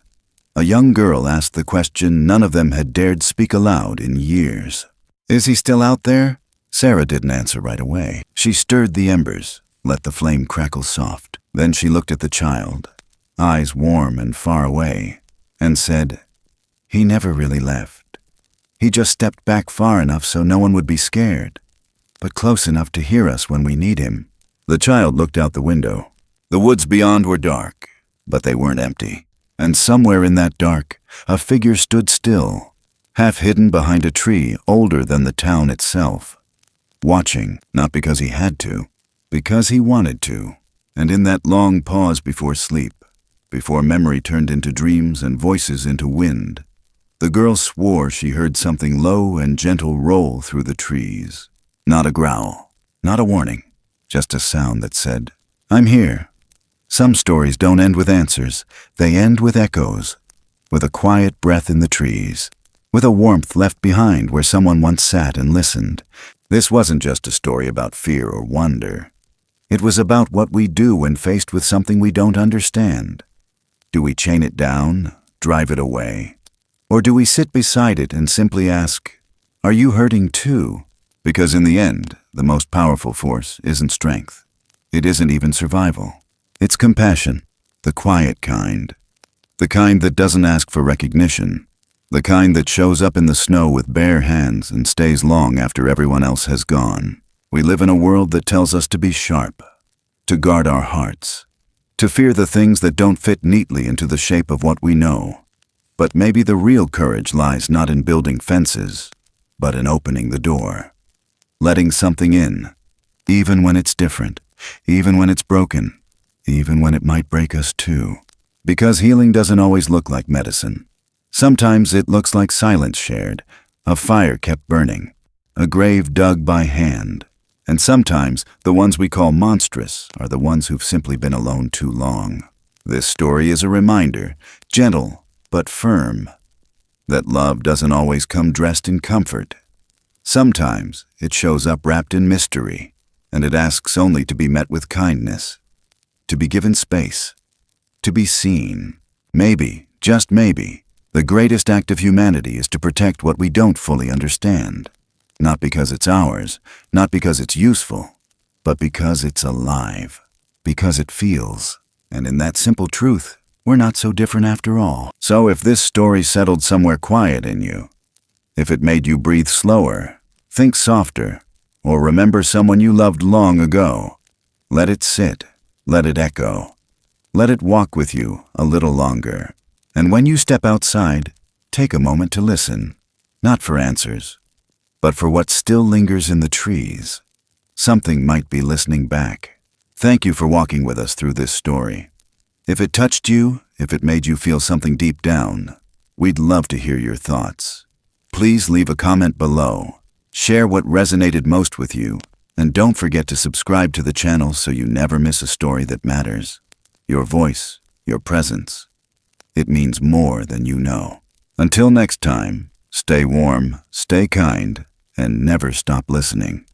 a young girl asked the question none of them had dared speak aloud in years. Is he still out there? Sarah didn't answer right away. She stirred the embers, let the flame crackle soft. Then she looked at the child, eyes warm and far away, and said, "He never really left. He just stepped back far enough so no one would be scared, but close enough to hear us when we need him." The child looked out the window. The woods beyond were dark, but they weren't empty. And somewhere in that dark, a figure stood still, half hidden behind a tree older than the town itself, watching, not because he had to, because he wanted to. And in that long pause before sleep, before memory turned into dreams and voices into wind, the girl swore she heard something low and gentle roll through the trees. Not a growl, not a warning, just a sound that said, "I'm here." Some stories don't end with answers. They end with echoes, with a quiet breath in the trees, with a warmth left behind where someone once sat and listened. This wasn't just a story about fear or wonder. It was about what we do when faced with something we don't understand. Do we chain it down, drive it away? Or do we sit beside it and simply ask, "Are you hurting too?" Because in the end, the most powerful force isn't strength. It isn't even survival. It's compassion, the quiet kind. The kind that doesn't ask for recognition. The kind that shows up in the snow with bare hands and stays long after everyone else has gone. We live in a world that tells us to be sharp, to guard our hearts, to fear the things that don't fit neatly into the shape of what we know. But maybe the real courage lies not in building fences, but in opening the door. Letting something in, even when it's different, even when it's broken, even when it might break us too. Because healing doesn't always look like medicine. Sometimes it looks like silence shared, a fire kept burning, a grave dug by hand. And sometimes the ones we call monstrous are the ones who've simply been alone too long. This story is a reminder, gentle but firm, that love doesn't always come dressed in comfort. Sometimes it shows up wrapped in mystery, and it asks only to be met with kindness, to be given space, to be seen. Maybe, just maybe, the greatest act of humanity is to protect what we don't fully understand. Not because it's ours, not because it's useful, but because it's alive, because it feels. And in that simple truth, we're not so different after all. So if this story settled somewhere quiet in you, if it made you breathe slower, think softer, or remember someone you loved long ago. Let it sit, let it echo, let it walk with you a little longer. And when you step outside, take a moment to listen, not for answers, but for what still lingers in the trees. Something might be listening back. Thank you for walking with us through this story. If it touched you, if it made you feel something deep down, we'd love to hear your thoughts. Please leave a comment below. Share what resonated most with you, and don't forget to subscribe to the channel so you never miss a story that matters. Your voice, your presence, it means more than you know. Until next time, stay warm, stay kind, and never stop listening.